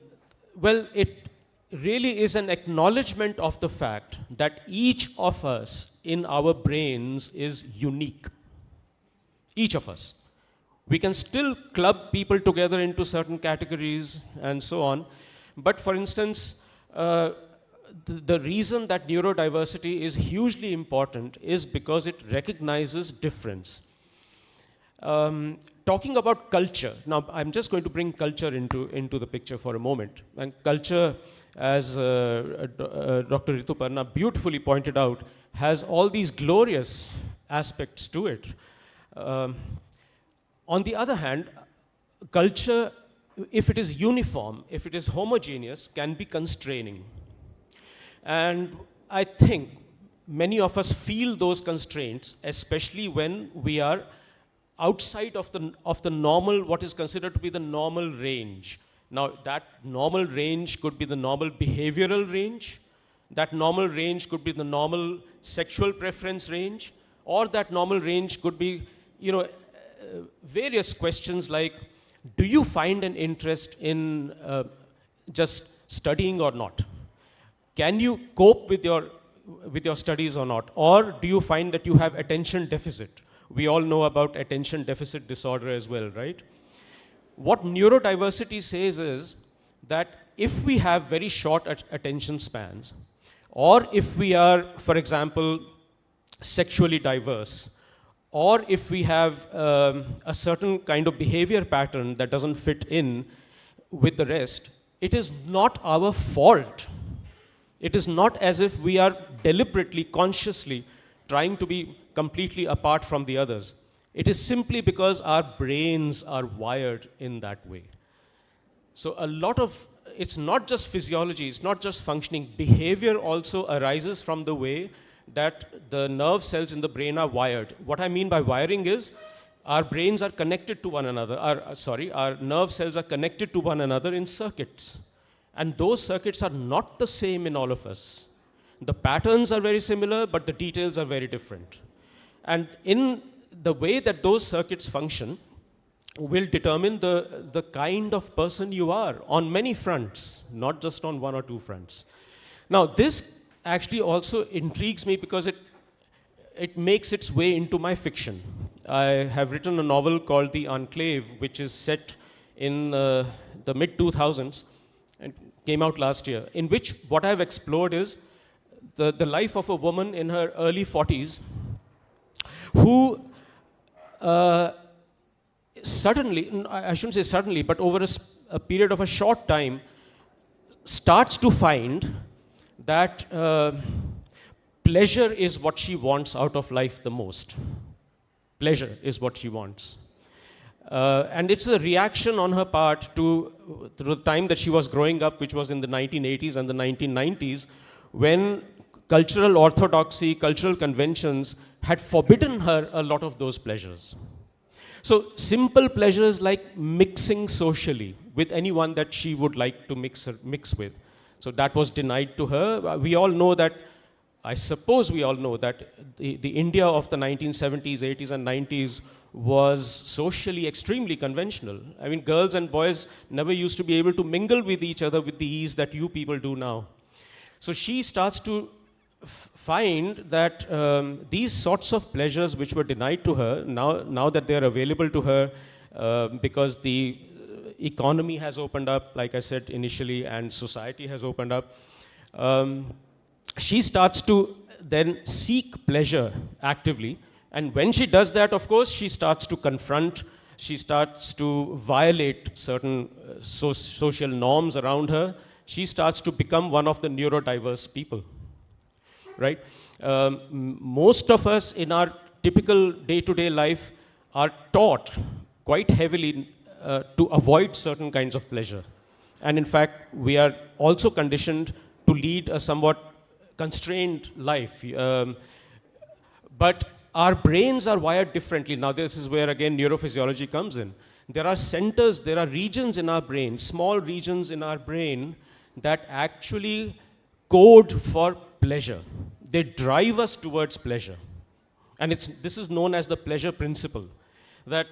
Well, it really is an acknowledgement of the fact that each of us in our brains is unique. Each of us. We can still club people together into certain categories and so on. But for instance, the reason that neurodiversity is hugely important is because it recognizes difference. Talking about culture, now I'm just going to bring culture into the picture for a moment. And culture, as Dr. Rituparna beautifully pointed out, has all these glorious aspects to it. On the other hand, culture, if it is uniform, if it is homogeneous, can be constraining. And I think many of us feel those constraints, especially when we are outside of the normal, what is considered to be the normal range. Now, that normal range could be the normal behavioral range. That normal range could be the normal sexual preference range. Or that normal range could be, various questions like, do you find an interest in just studying or not? Can you cope with your studies or not? Or do you find that you have attention deficit? We all know about attention deficit disorder as well, right? What neurodiversity says is that if we have very short attention spans, or if we are, for example, sexually diverse, or if we have a certain kind of behavior pattern that doesn't fit in with the rest, it is not our fault. It is not as if we are deliberately, consciously trying to be completely apart from the others. It is simply because our brains are wired in that way. So it's not just physiology, it's not just functioning. Behavior also arises from the way that the nerve cells in the brain are wired. What I mean by wiring is our brains are connected to one another. Our nerve cells are connected to one another in circuits. And those circuits are not the same in all of us. The patterns are very similar, but the details are very different. And in the way that those circuits function will determine the kind of person you are on many fronts, not just on one or two fronts. Now, this actually also intrigues me because it makes its way into my fiction. I have written a novel called The Enclave, which is set in the mid-2000s and came out last year, in which what I've explored is the life of a woman in her early 40s who suddenly, I shouldn't say suddenly, but over a period of a short time, starts to find that pleasure is what she wants out of life the most. Pleasure is what she wants. And it's a reaction on her part to the time that she was growing up, which was in the 1980s and the 1990s, when cultural orthodoxy, cultural conventions had forbidden her a lot of those pleasures. So simple pleasures like mixing socially with anyone that she would like to mix with. So that was denied to her. We all know that, I suppose we all know that the India of the 1970s, 80s and 90s was socially extremely conventional. I mean, girls and boys never used to be able to mingle with each other with the ease that you people do now. So she starts to find that these sorts of pleasures which were denied to her, now that they're available to her because the economy has opened up, like I said initially, and society has opened up, she starts to then seek pleasure actively. And when she does that, of course, she starts to confront, she starts to violate certain social norms around her. She starts to become one of the neurodiverse people, right? Most of us in our typical day-to-day life are taught quite heavily to avoid certain kinds of pleasure. And in fact, we are also conditioned to lead a somewhat constrained life. But our brains are wired differently. Now, this is where, again, neurophysiology comes in. There are centers, there are regions in our brain, small regions in our brain that actually code for pleasure. They drive us towards pleasure. And this is known as the pleasure principle, that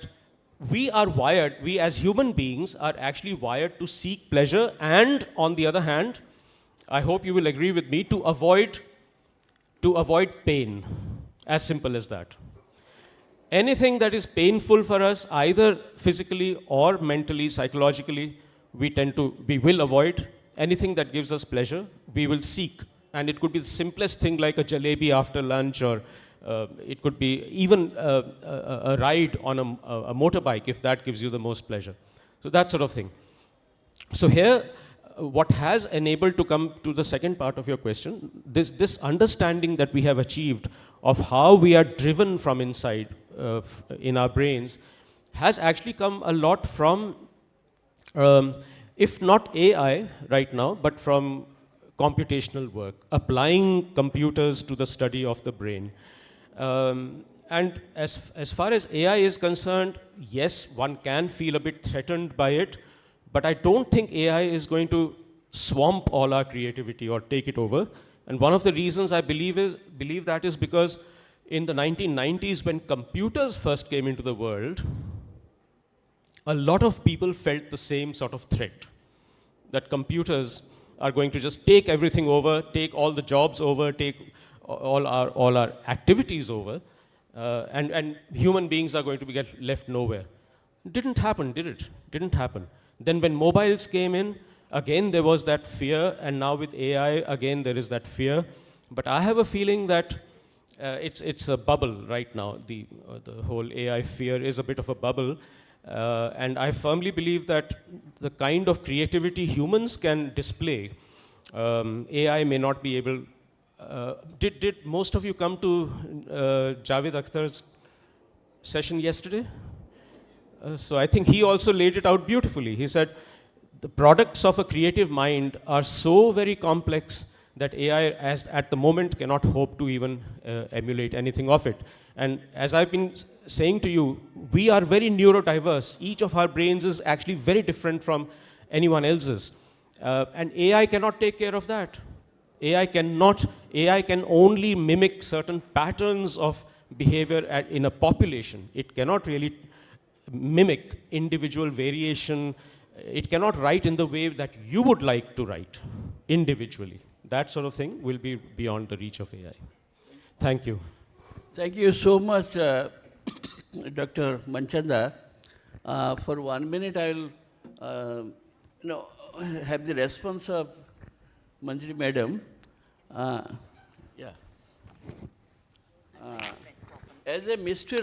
we are wired, we as human beings are actually wired to seek pleasure, and on the other hand, I hope you will agree with me, to avoid pain. As simple as that. Anything that is painful for us, either physically or mentally, psychologically, we will avoid. Anything that gives us pleasure, we will seek. And it could be the simplest thing like a jalebi after lunch, or it could be even a ride on a motorbike if that gives you the most pleasure. So that sort of thing. So here, what has enabled to come to the second part of your question, this understanding that we have achieved of how we are driven from inside in our brains has actually come a lot from, if not AI right now, but from computational work, applying computers to the study of the brain. And as far as AI is concerned, yes, one can feel a bit threatened by it, but I don't think AI is going to swamp all our creativity or take it over. And one of the reasons I believe that is because in the 1990s, when computers first came into the world, a lot of people felt the same sort of threat, that computers are going to just take everything over, take all the jobs over, take all our activities over, and human beings are going to be left nowhere. Didn't happen, did it? Didn't happen. Then when mobiles came in, again there was that fear, and now with AI, again there is that fear. But I have a feeling that it's a bubble right now. The whole AI fear is a bit of a bubble. And I firmly believe that the kind of creativity humans can display, AI may not be able. Did most of you come to Javed Akhtar's session yesterday? So I think he also laid it out beautifully. He said, the products of a creative mind are so very complex that AI, at the moment, cannot hope to even emulate anything of it. And as I've been saying to you, we are very neurodiverse. Each of our brains is actually very different from anyone else's. And AI cannot take care of that. AI can only mimic certain patterns of behavior in a population. It cannot really mimic individual variation. It cannot write in the way that you would like to write individually. That sort of thing will be beyond the reach of AI. Thank you. Thank you so much, Dr. Manchanda. For 1 minute, I will have the response of Manjari Madam. As a mystery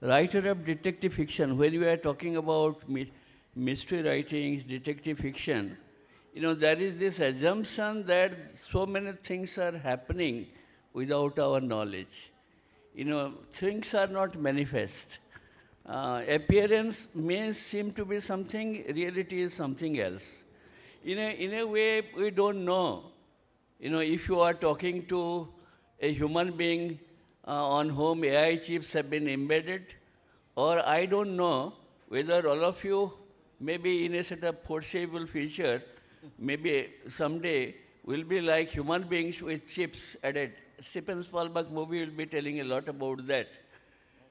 writer of detective fiction, when we are talking about mystery writings, detective fiction, there is this assumption that so many things are happening without our knowledge. Things are not manifest. Appearance may seem to be something, reality is something else. In a way, we don't know if you are talking to a human being on whom AI chips have been embedded, or I don't know whether all of you, maybe in a sort of foreseeable future, maybe someday will be like human beings with chips added. Stephen Spielberg movie will be telling a lot about that.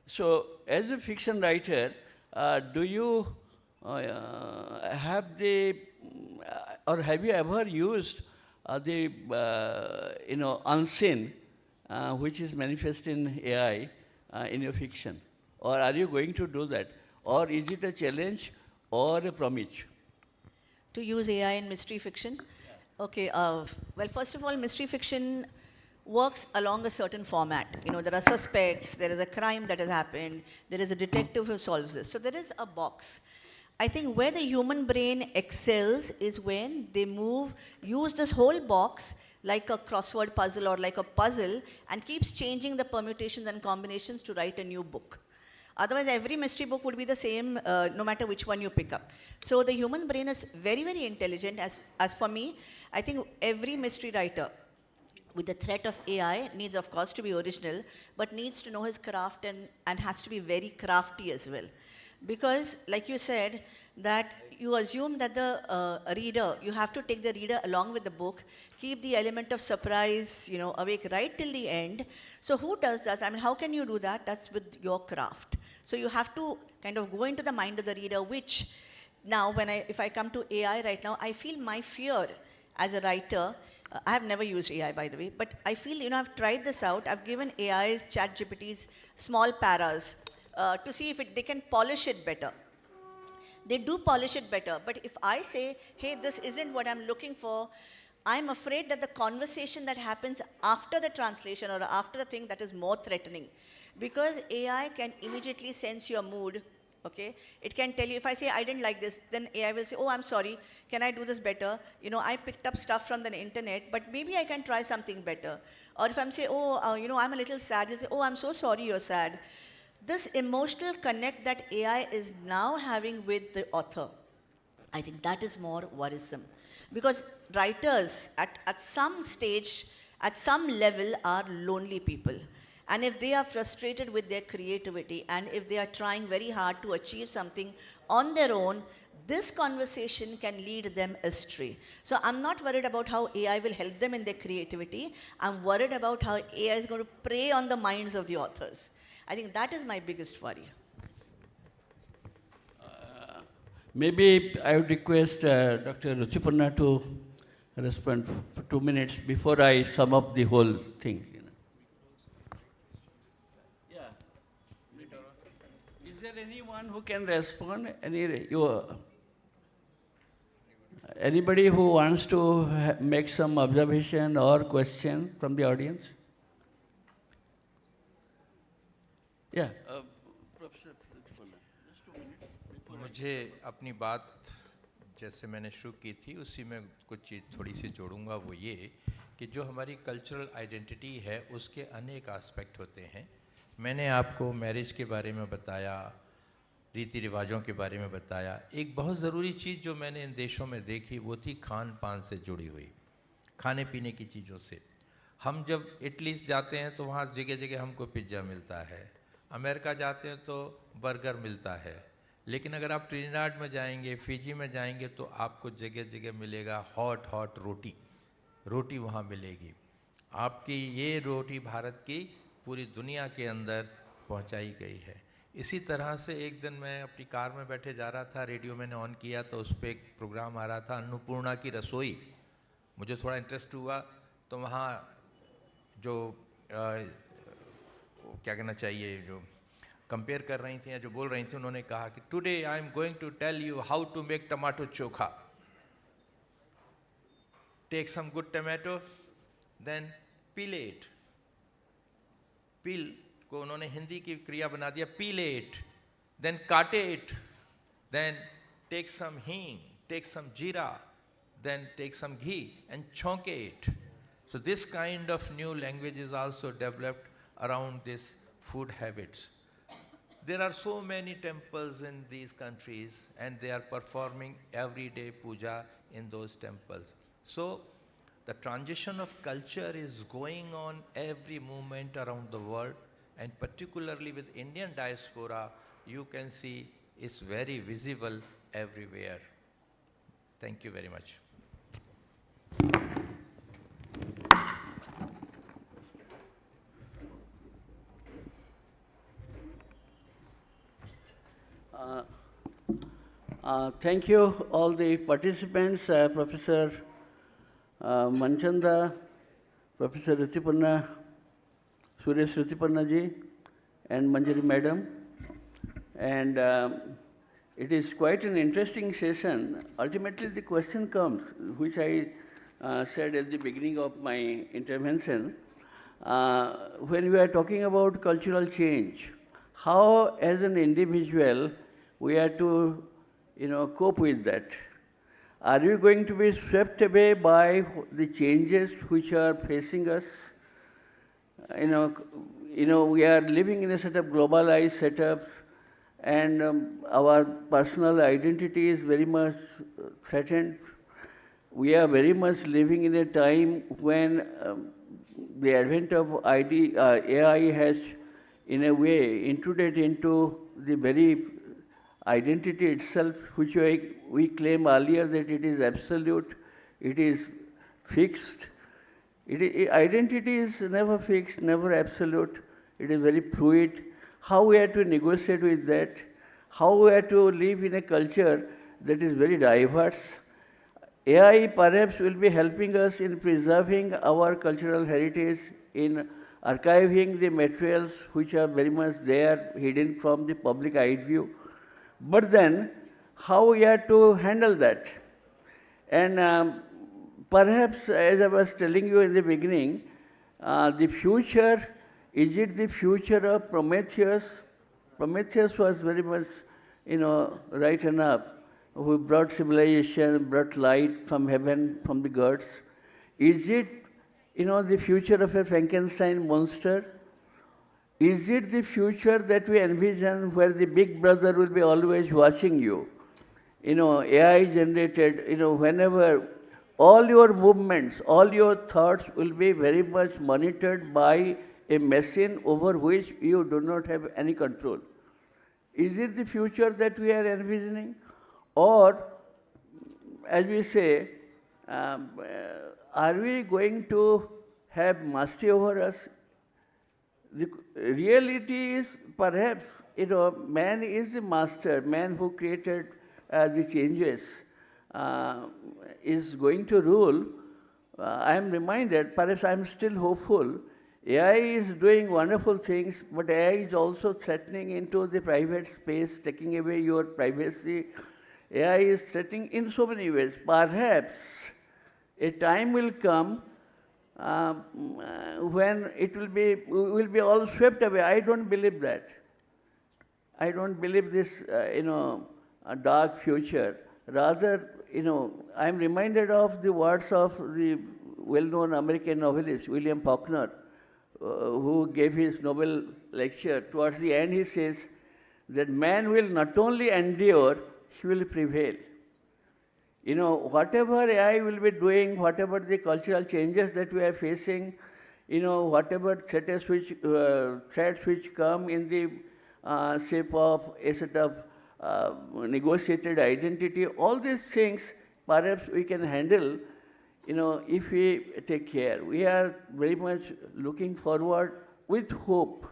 So, as a fiction writer, do you have the, or have you ever used the, unseen, which is manifest in AI, in your fiction? Or are you going to do that? Or is it a challenge or a promise? To use AI in mystery fiction? Yeah. Okay, well, first of all, mystery fiction works along a certain format. There are suspects, there is a crime that has happened, there is a detective who solves this. So there is a box. I think where the human brain excels is when they use this whole box like a crossword puzzle or like a puzzle and keeps changing the permutations and combinations to write a new book. Otherwise, every mystery book would be the same, no matter which one you pick up. So the human brain is very, very intelligent. As for me, I think every mystery writer with the threat of AI needs, of course, to be original, but needs to know his craft and has to be very crafty as well. Because, like you said, that you assume that the reader, you have to take the reader along with the book, keep the element of surprise, awake right till the end. So who does that? I mean, how can you do that? That's with your craft. So you have to kind of go into the mind of the reader, which now, if I come to AI right now, I feel my fear as a writer. I have never used AI, by the way, but I feel, I've tried this out. I've given AI's, ChatGPT's small paras to see if they can polish it better. They do polish it better, but if I say, hey, this isn't what I'm looking for, I'm afraid that the conversation that happens after the translation or after the thing, that is more threatening. Because AI can immediately sense your mood, okay? It can tell you, if I say, I didn't like this, then AI will say, oh, I'm sorry, can I do this better? I picked up stuff from the internet, but maybe I can try something better. Or if I'm say, oh, I'm a little sad, he'll say, oh, I'm so sorry you're sad. This emotional connect that AI is now having with the author, I think that is more worrisome. Because writers at some stage, at some level, are lonely people. And if they are frustrated with their creativity and if they are trying very hard to achieve something on their own, this conversation can lead them astray. So I'm not worried about how AI will help them in their creativity. I'm worried about how AI is going to prey on the minds of the authors. I think that is my biggest worry. Maybe I would request Dr. Ruchipanna to respond for 2 minutes before I sum up the whole thing. Yeah. Is there anyone who can respond? Anybody who wants to make some observation or question from the audience? Yeah. Professor Ruchipanna, just 2 minutes. मुझे अपनी बात जैसे मैंने शुरू की थी उसी में कुछ चीज़ थोड़ी सी जोड़ूंगा। वो ये कि जो हमारी कल्चरल आइडेंटिटी है उसके अनेक एस्पेक्ट होते हैं। मैंने आपको मैरिज के बारे में बताया, रीति रिवाजों के बारे में बताया। एक बहुत ज़रूरी चीज़ जो मैंने इन देशों में देखी वो थी खान पान से जुड़ी हुई, खाने पीने की चीज़ों से। हम जब इटली जाते हैं तो वहाँ जगह जगह हमको पिज्ज़ा मिलता है, अमेरिका जाते हैं तो बर्गर मिलता है, लेकिन अगर आप ट्रिनिडाड में जाएंगे, फिजी में जाएंगे तो आपको जगह जगह मिलेगा हॉट रोटी वहाँ मिलेगी। आपकी ये रोटी भारत की पूरी दुनिया के अंदर पहुँचाई गई है। इसी तरह से एक दिन मैं अपनी कार में बैठे जा रहा था, रेडियो मैंने ऑन किया तो उस पर एक प्रोग्राम आ रहा था अन्नपूर्णा की रसोई। मुझे थोड़ा इंटरेस्ट हुआ तो वहाँ जो क्या कहना चाहिए, जो कंपेयर कर रही थी या जो बोल रही थी, उन्होंने कहा कि today I am going to tell you how to make tomato chokha. Take some good tomato, then peel it. Peel को उन्होंने हिंदी की क्रिया बना दिया पील इट, देन काटे it, then take some hing, take सम जीरा, then take some ghee and chonk it. So this kind of new language is also developed around these food habits. There are so many temples in these countries and they are performing everyday puja in those temples. So The transition of culture is going on every moment around the world, and particularly with Indian diaspora, you can see it's very visible everywhere. Thank you very much. Thank you, all the participants, Professor Manchanda, Professor Ritipanna, Suresh Ritipanna ji, and Manjari Madam. And it is quite an interesting session. Ultimately, the question comes, which I said at the beginning of my intervention, when we are talking about cultural change, how as an individual we are to cope with that. Are we going to be swept away by the changes which are facing us? We are living in a set of globalized setups, and our personal identity is very much threatened. We are very much living in a time when the advent of AI has, in a way, intruded into the very identity itself, which we claim earlier that it is absolute, it is fixed. Identity is never fixed, never absolute. It is very fluid. How we have to negotiate with that? How we have to live in a culture that is very diverse? AI perhaps will be helping us in preserving our cultural heritage, in archiving the materials which are very much there, hidden from the public eye view. But then, how we have to handle that? And perhaps, as I was telling you in the beginning, the future, is it the future of Prometheus? Prometheus was very much, right enough, who brought civilization, brought light from heaven, from the gods. Is it, the future of a Frankenstein monster? Is it the future that we envision where the big brother will be always watching you? AI generated, whenever all your movements, all your thoughts will be very much monitored by a machine over which you do not have any control. Is it the future that we are envisioning? Or, as we say, are we going to have mastery over us? The reality is perhaps, man is the master, man who created the changes is going to rule. I am reminded, perhaps I am still hopeful, AI is doing wonderful things, but AI is also threatening into the private space, taking away your privacy. AI is threatening in so many ways. Perhaps a time will come when we will be all swept away. I don't believe that. I don't believe this, a dark future. Rather, I am reminded of the words of the well-known American novelist William Faulkner, who gave his Nobel lecture. Towards the end, he says that man will not only endure, he will prevail. Whatever AI will be doing, whatever the cultural changes that we are facing, whatever threats which come in the shape of a set of negotiated identity, all these things perhaps we can handle, if we take care. We are very much looking forward with hope.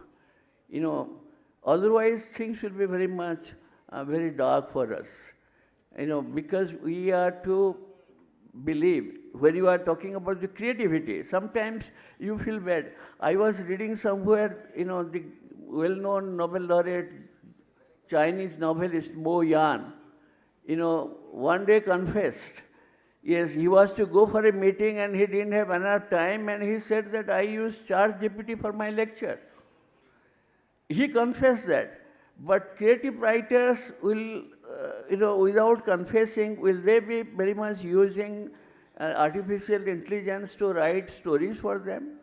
Otherwise things will be very much very dark for us. Because we are to believe, when you are talking about the creativity, sometimes you feel bad. I was reading somewhere, the well-known Nobel laureate Chinese novelist Mo Yan, one day confessed, yes, he was to go for a meeting and he didn't have enough time, and he said that I used ChatGPT for my lecture. He confessed that. But creative writers will, without confessing, will they be very much using artificial intelligence to write stories for them?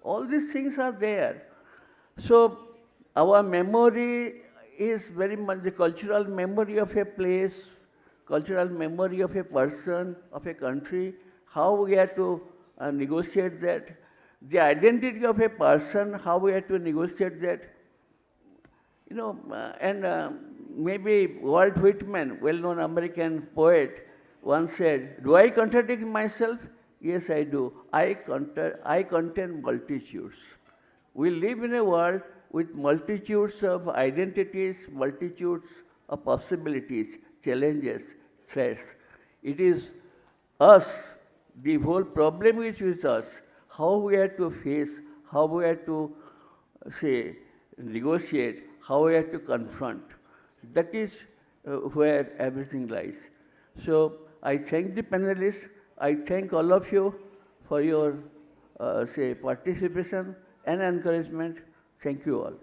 All these things are there. So our memory is very much the cultural memory of a place, cultural memory of a person, of a country. how we have to negotiate that. The identity of a person, how we have to negotiate that. You know, maybe Walt Whitman, well-known American poet, once said, "Do I contradict myself? Yes, I do. I contain multitudes." We live in a world with multitudes of identities, multitudes of possibilities, challenges, threats. It is us, the whole problem is with us, how we have to face, how we have to, say, negotiate, how we have to confront. That is where everything lies. So I thank the panelists. I thank all of you for your, say, participation and encouragement. Thank you all.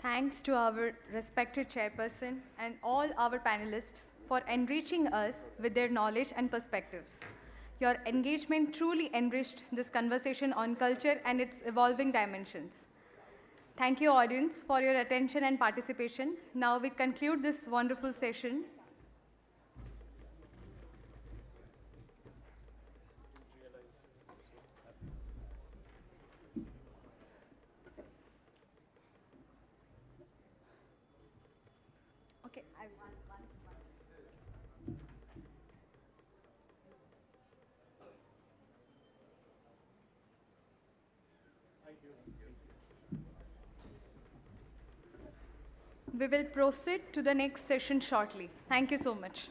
Thanks to our respected chairperson and all our panelists for enriching us with their knowledge and perspectives. Your engagement truly enriched this conversation on culture and its evolving dimensions. Thank you, audience, for your attention and participation. Now we conclude this wonderful session. Okay, we will proceed to the next session shortly. Thank you so much.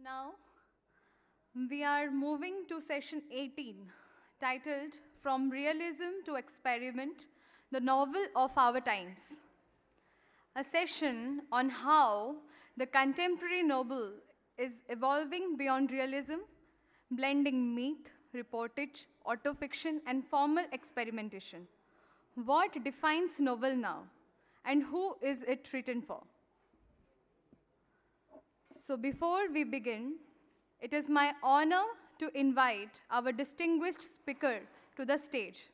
Now we are moving to session 18, titled From Realism to Experiment, the Novel of Our Times. A session on how the contemporary novel is evolving beyond realism, blending myth, reportage, autofiction, and formal experimentation. What defines novel now, and who is it written for? So before we begin, it is my honor to invite our distinguished speaker to the stage.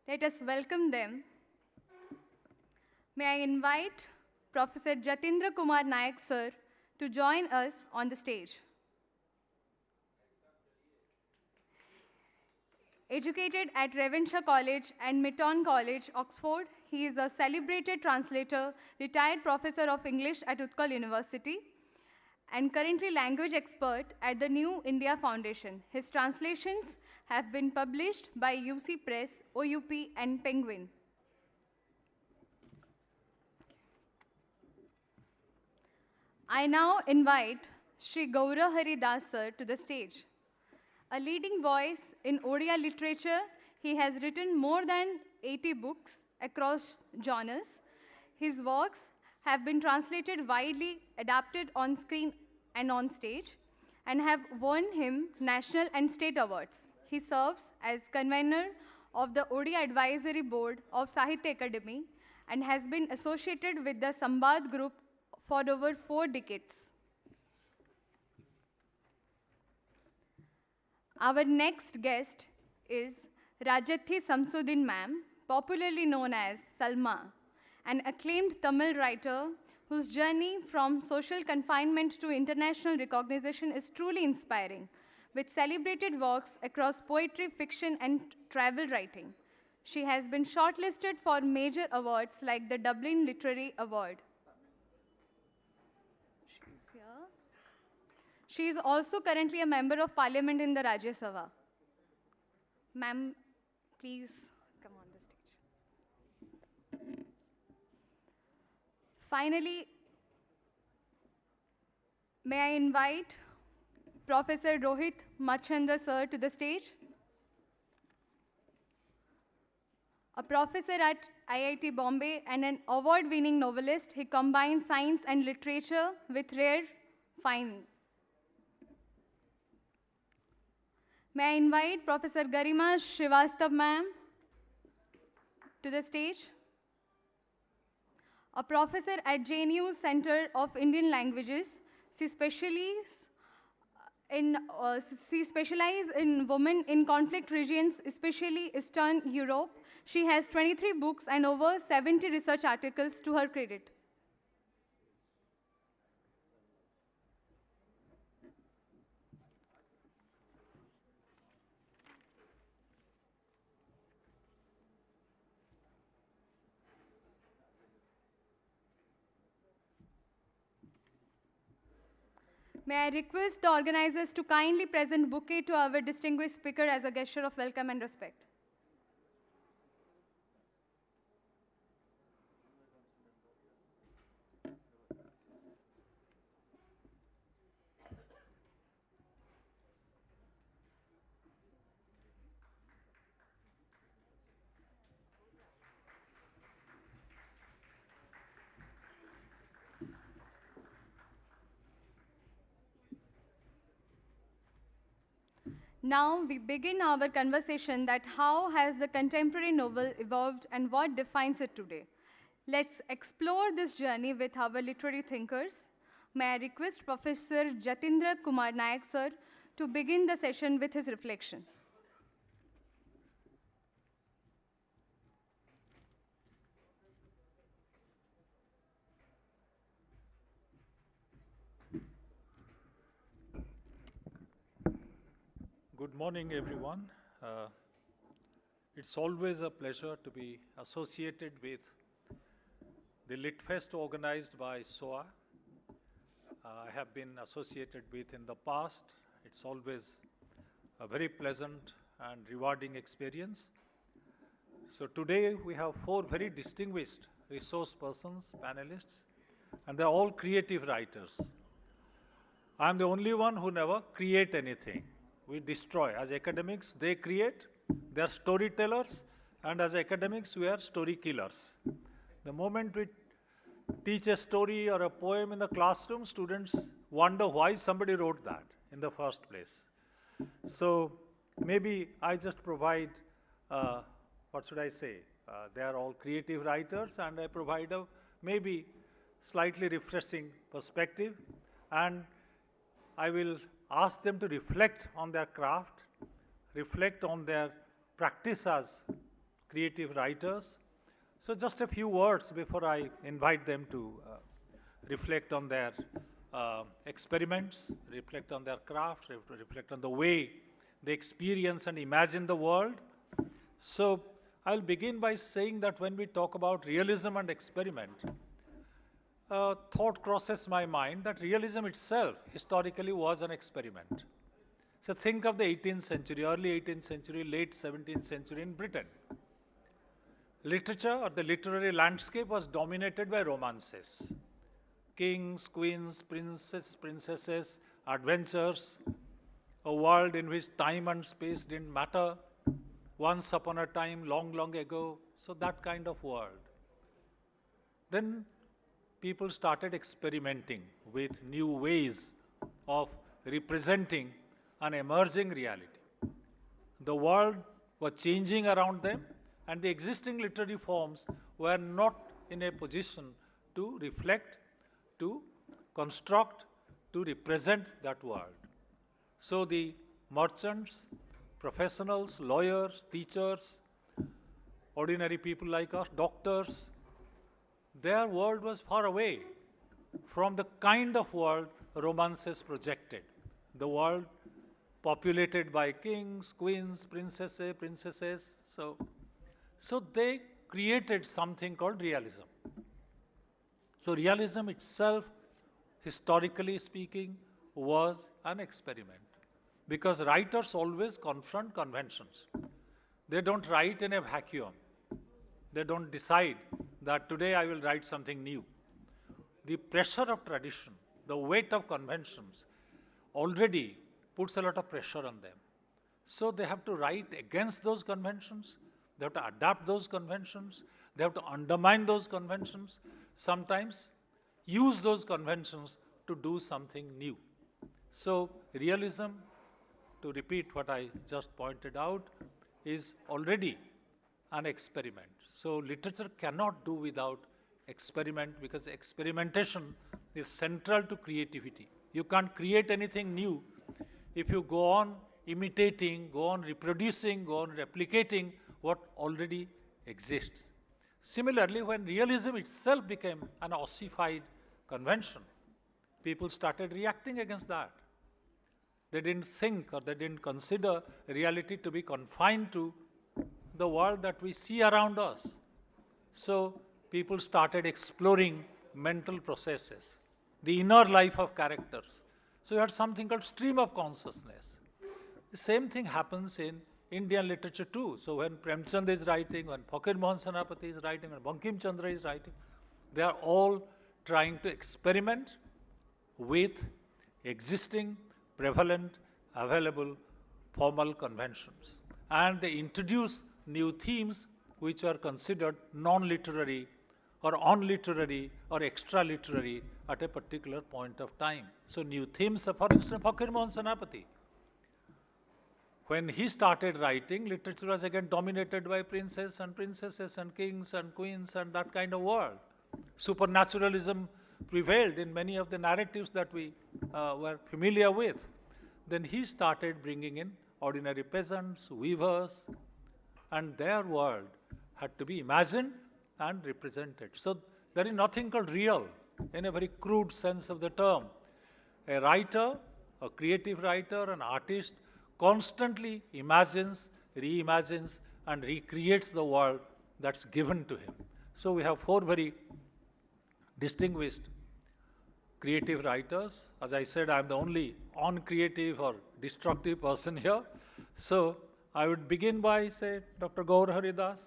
Let us welcome them. May I invite Professor Jatindra Kumar Nayak sir to join us on the stage. Educated at Ravenshaw College and Mitton College, Oxford, he is a celebrated translator, retired professor of English at Utkal University, and currently language expert at the New India Foundation. His translations have been published by UC Press, OUP, and Penguin. I now invite Sri Gaurahari Das sir to the stage. A leading voice in Odia literature, he has written more than 80 books across genres. His works have been translated widely, adapted on screen and on stage, and have won him national and state awards. He serves as convener of the Odia Advisory Board of Sahitya Academy and has been associated with the Sambad Group for over 4 decades. Our next guest is Rajathi Samsudin ma'am, popularly known as Salma, an acclaimed Tamil writer whose journey from social confinement to international recognition is truly inspiring, with celebrated works across poetry, fiction, and travel writing. She has been shortlisted for major awards like the Dublin Literary Award. She's here. She is also currently a member of parliament in the Rajya Sabha. Ma'am, please come on the stage. Finally, may I invite Professor Rohit Machanda sir to the stage. A professor at IIT Bombay and an award-winning novelist, he combines science and literature with rare finds. May I invite Professor Garima Srivastav ma'am to the stage. A professor at JNU Center of Indian Languages. She specializes in women in conflict regions, especially Eastern Europe. She has 23 books and over 70 research articles to her credit. May I request the organizers to kindly present bouquet to our distinguished speaker as a gesture of welcome and respect. Now we begin our conversation that how has the contemporary novel evolved and what defines it today. Let's explore this journey with our literary thinkers. May I request Professor Jatindra Kumar Nayak sir to begin the session with his reflection. Good morning, everyone. It's always a pleasure to be associated with the LitFest organized by SOA. I have been associated with in the past. It's always a very pleasant and rewarding experience. So today we have 4 very distinguished resource persons, panelists, and they're all creative writers. I'm the only one who never create anything. We destroy. As academics, they create. They are storytellers. And as academics, we are story killers. The moment we teach a story or a poem in the classroom, students wonder why somebody wrote that in the first place. So maybe I just provide, what should I say? They are all creative writers, and I provide a maybe slightly refreshing perspective, and I will ask them to reflect on their craft, reflect on their practice as creative writers. So just a few words before I invite them to reflect on their experiments, reflect on their craft, reflect on the way they experience and imagine the world. So I'll begin by saying that when we talk about realism and experiment, thought crosses my mind that realism itself historically was an experiment. So think of the 18th century, early 18th century, late 17th century in Britain. Literature or the literary landscape was dominated by romances. Kings, queens, princes, princesses, adventures, a world in which time and space didn't matter, once upon a time, long, long ago, so that kind of world. Then people started experimenting with new ways of representing an emerging reality. The world was changing around them, and the existing literary forms were not in a position to reflect, to construct, to represent that world. So the merchants, professionals, lawyers, teachers, ordinary people like us, doctors, their world was far away from the kind of world romances projected. The world populated by kings, queens, princesses. So they created something called realism. So realism itself, historically speaking, was an experiment, because writers always confront conventions. They don't write in a vacuum. They don't decide that today I will write something new. The pressure of tradition, the weight of conventions already puts a lot of pressure on them. So they have to write against those conventions. They have to adapt those conventions. They have to undermine those conventions. Sometimes use those conventions to do something new. So realism, to repeat what I just pointed out, is already an experiment. So literature cannot do without experiment, because experimentation is central to creativity. You can't create anything new if you go on imitating, go on reproducing, go on replicating what already exists. Similarly, when realism itself became an ossified convention, people started reacting against that. They didn't think, or they didn't consider reality to be confined to the world that we see around us. So people started exploring mental processes, the inner life of characters. So you had something called stream of consciousness. The same thing happens in Indian literature too. So when Premchand is writing, when Fakir Mohan Senapati is writing, when Bankim Chandra is writing, they are all trying to experiment with existing, prevalent, available formal conventions. And they introduce new themes which are considered non-literary or unliterary or extra-literary at a particular point of time. So new themes, for instance, Fakir Mohan Senapati. When he started writing, literature was again dominated by princes and princesses and kings and queens and that kind of world. Supernaturalism prevailed in many of the narratives that we were familiar with. Then he started bringing in ordinary peasants, weavers, and their world had to be imagined and represented. So there is nothing called real in a very crude sense of the term. A writer, a creative writer, an artist constantly imagines, reimagines, and recreates the world that's given to him. So we have four very distinguished creative writers. As I said, I'm the only uncreative or destructive person here. So I would begin by, say, Dr. Gaur Haridas.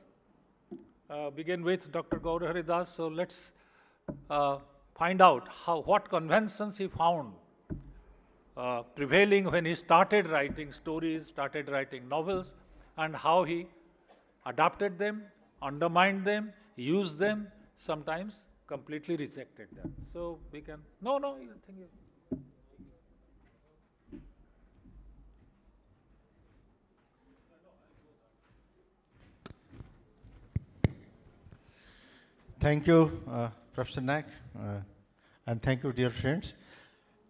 Begin with Dr. Gaur Haridas. So let's find out what conventions he found prevailing when he started writing stories, started writing novels, and how he adapted them, undermined them, used them, sometimes completely rejected them. So we can, no, I think Thank you, Professor Naik, and thank you, dear friends.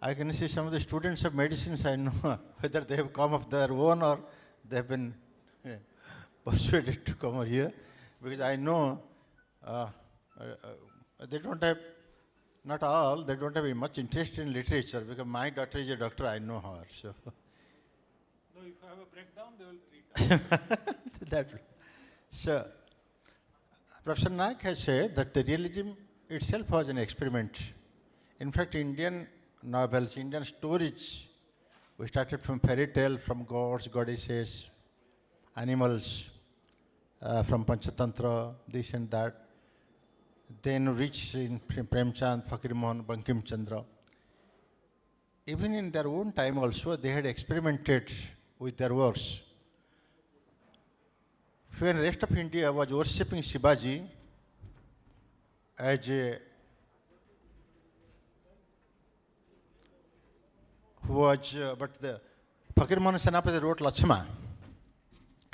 I can see some of the students of medicines, I know whether they have come of their own or they have been persuaded to come over here, because I know they don't have, not all, they don't have much interest in literature, because my daughter is a doctor, I know her. So. no, if I have a breakdown, they will treat that. So, Professor Naik has said that the realism itself was an experiment. In fact, Indian novels, Indian stories, we started from fairy tale, from gods, goddesses, animals, from Panchatantra, this and that. Then reached in Premchand, Fakir Mohan, Bankim Chandra. Even in their own time also, they had experimented with their works. When the rest of India was worshipping Shivaji as a but the Fakir Mohan Senapati wrote Lakshma.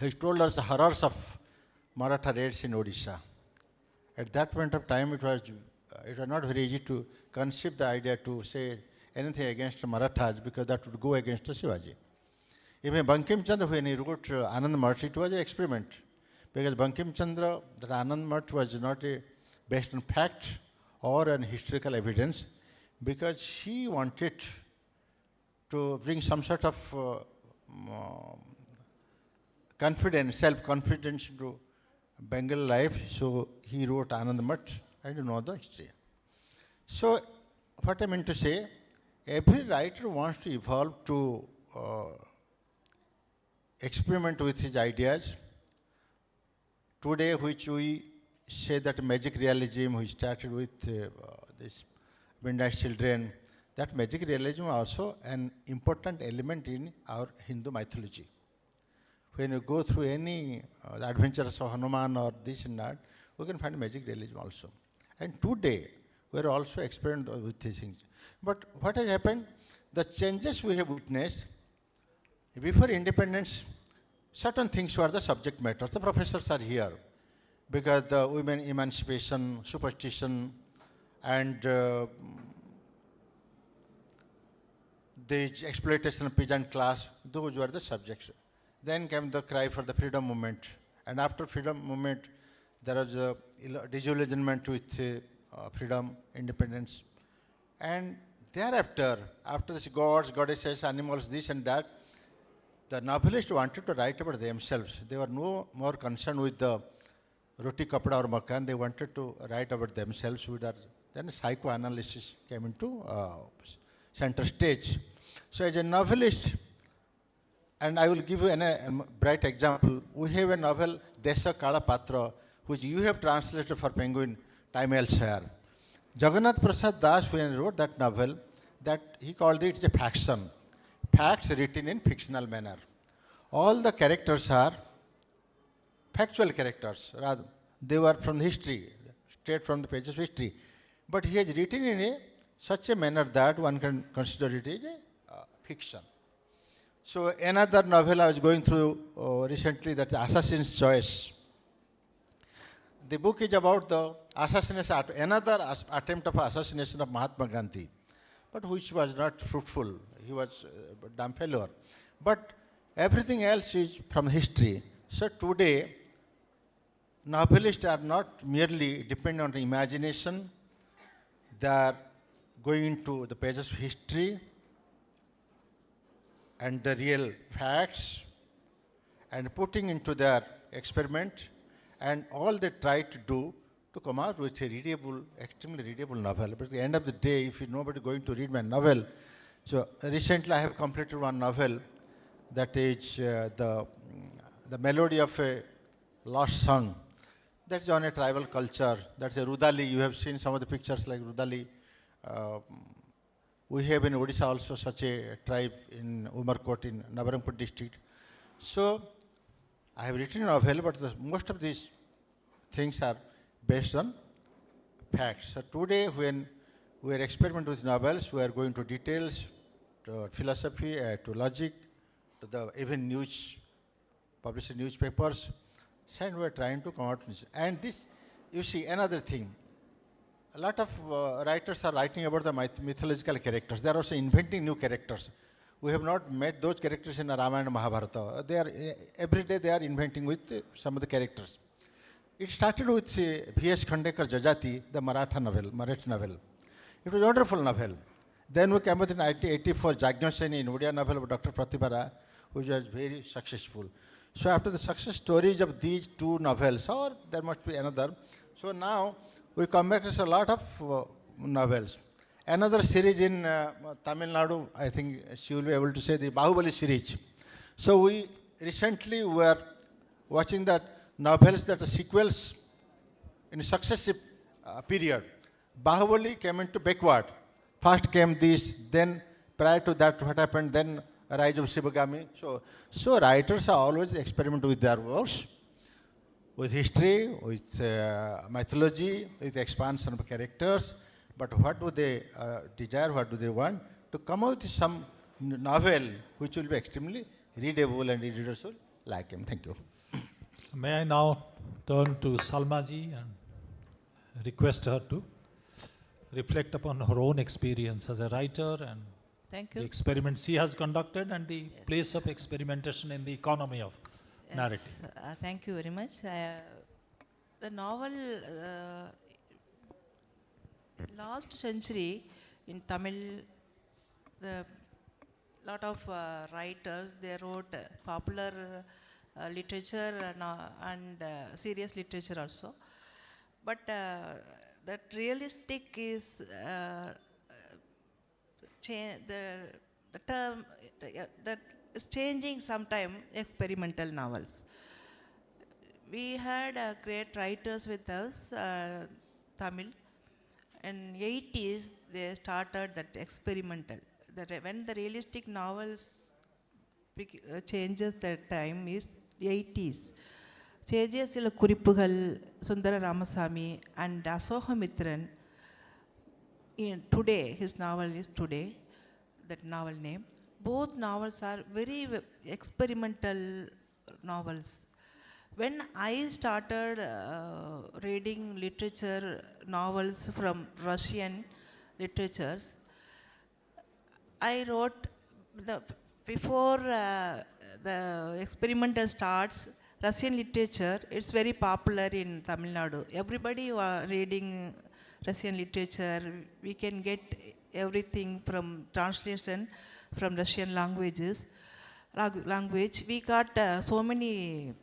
He told us the horrors of Maratha raids in Odisha. At that point of time, it was not very easy to conceive the idea to say anything against Marathas, because that would go against Shivaji. Even Bankim Chandra, when he wrote Anand Math, it was an experiment. Because Bankim Chandra, that Anand Math was not based on fact or on historical evidence, because he wanted to bring some sort of confidence, self-confidence to Bengal life. So he wrote Anand Math. I don't know the history. So what I mean to say, every writer wants to evolve to experiment with his ideas. Today, which we say that magic realism, we started with this Midnight Children, that magic realism also an important element in our Hindu mythology. When you go through any the adventures of Hanuman or this and that, we can find magic realism also. And today, we are also experimenting with these things. But what has happened, the changes we have witnessed, before independence, certain things were the subject matter. The professors are here because the women emancipation, superstition, and the exploitation of peasant class, those were the subjects. Then came the cry for the freedom movement. And after freedom movement, there was a disillusionment with freedom, independence. And thereafter, after this gods, goddesses, animals, this and that, the novelists wanted to write about themselves. They were no more concerned with the roti, kapda or makan. They wanted to write about themselves. Then psychoanalysis came into center stage. So as a novelist, and I will give you a bright example. We have a novel, Desa Kala Patra, which you have translated for Penguin, Time Elsewhere. Jagannath Prasad Das, when he wrote that novel, that he called it a faction. Facts written in fictional manner. All the characters are factual characters. Rather, they were from history, straight from the pages of history. But he has written in such a manner that one can consider it as a fiction. So another novel I was going through recently, that Assassin's Choice. The book is about the assassination, another attempt of assassination of Mahatma Gandhi, but which was not fruitful. He was a damn failure. But everything else is from history. So today, novelists are not merely dependent on imagination. They are going into the pages of history and the real facts and putting into their experiment, and all they try to do to come out with a readable, extremely readable novel. But at the end of the day, if nobody is going to read my novel, so recently I have completed one novel that is the melody of a lost song. That's on a tribal culture. That's a Rudali. You have seen some of the pictures like Rudali. We have in Odisha also such a tribe in Umarkot in Nabarangpur district. So I have written a novel, but most of these things are based on facts. So today, when we are experimenting with novels, we are going to details, to philosophy, to logic, to the even news, published in newspapers, and we are trying to come out with this. And this, you see, another thing. A lot of writers are writing about the mythological characters. They are also inventing new characters. We have not met those characters in Ramayana and Mahabharata. They are every day they are inventing with some of the characters. It started with V.S. Khandekar Jajati, the Marathi novel. It was a wonderful novel. Then we came with in 1984 Jagnaseni in Odia novel of Dr. Pratibha Rai, which was very successful. So after the success stories of these two novels, or there must be another. So now we come back with a lot of novels. Another series in Tamil Nadu, I think she will be able to say the Bahubali series. So we recently were watching the novels that are sequels in successive period. Bahubali came into backward. First came this, then prior to that what happened, then Rise of Shivagami. So writers are always experimenting with their works, with history, with mythology, with expansion of characters. But what do they desire, what do they want? To come out with some novel which will be extremely readable and readers will like him. Thank you. May I now turn to Salmaji and request her to reflect upon her own experience as a writer and Thank the you. experiments she has conducted and the place of experimentation in the economy of narrative. Thank you very much. The novel, last century in Tamil, the lot of writers, they wrote popular literature and serious literature also. But that realistic is the term that is changing sometime, experimental novels. We had great writers with us, Tamil. In 80s, they started that experimental. When the realistic novels changes that time is 80s. Chejasila Kuripugal, Sundara Ramasamy, and Asohamitran. Today, his novel is Today, that novel name. Both novels are very experimental novels. When I started reading literature, novels from Russian literatures, I wrote, before the experimental starts, Russian literature, it's very popular in Tamil Nadu. Everybody was reading Russian literature. We can get everything from translation from Russian language. We got so many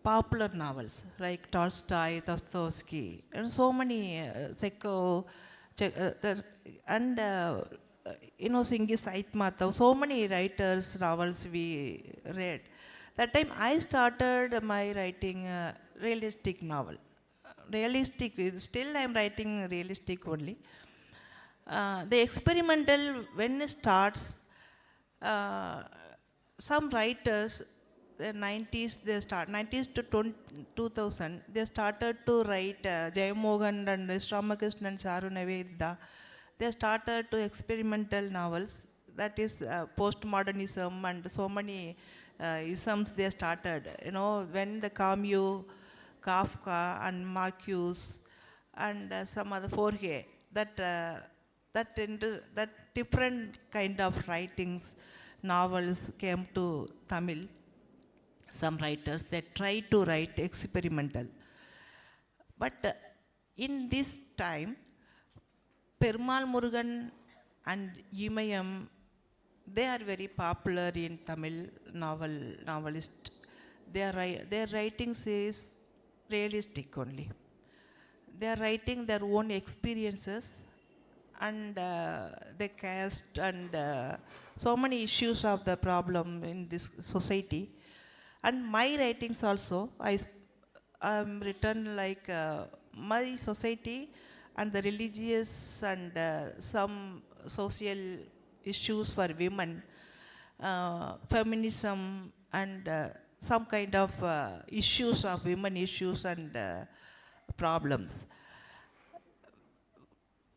popular novels like Tolstoy, Dostoevsky, and so many Chekhov, and Singhi Saitmata, so many writers' novels we read. That time I started my writing realistic novel. Realistic, still I am writing realistic only. The experimental, when it starts, some writers, the 90s, 90s to 2000, they started to write Jayamohan and Ramakrishnan, Charu Navedda. They started to experimental novels, that is postmodernism and so many isms they started. When the Camus, Kafka and Marcuse and some other Forge, that different kind of writings, novels came to Tamil. Some writers, they try to write experimental. But in this time, Perumal Murugan and Imayam, they are very popular in Tamil novelist. Their writings is realistic only. They are writing their own experiences and they cast and so many issues of the problem in this society. And my writings also, I'm written like my society and the religious and some social issues for women, feminism and some kind of issues of women issues and problems.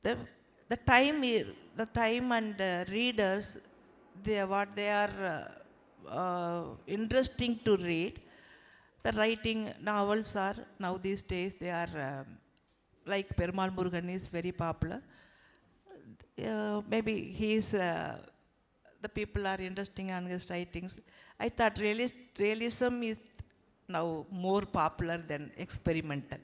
The, the time and readers, what they are interesting to read. The writing novels are now these days they are like Perumal Murugan is very popular. Maybe he is the people are interesting on his writings. I thought realism is now more popular than experimental.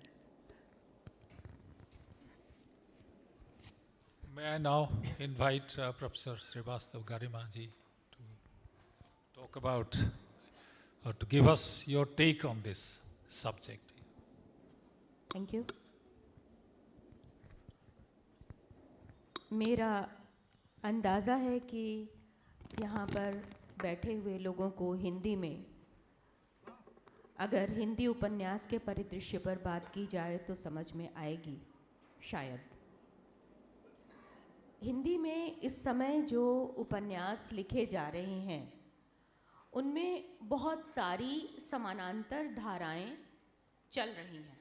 May I now invite Professor Srivastav Garimaji to talk about or to give us your take on this subject. Thank you. मेरा अंदाज़ा है कि यहाँ पर बैठे हुए लोगों को हिंदी में अगर हिंदी उपन्यास के परिदृश्य पर बात की जाए तो समझ में आएगी शायद। हिंदी में इस समय जो उपन्यास लिखे जा रहे हैं उनमें बहुत सारी समानांतर धाराएं चल रही हैं।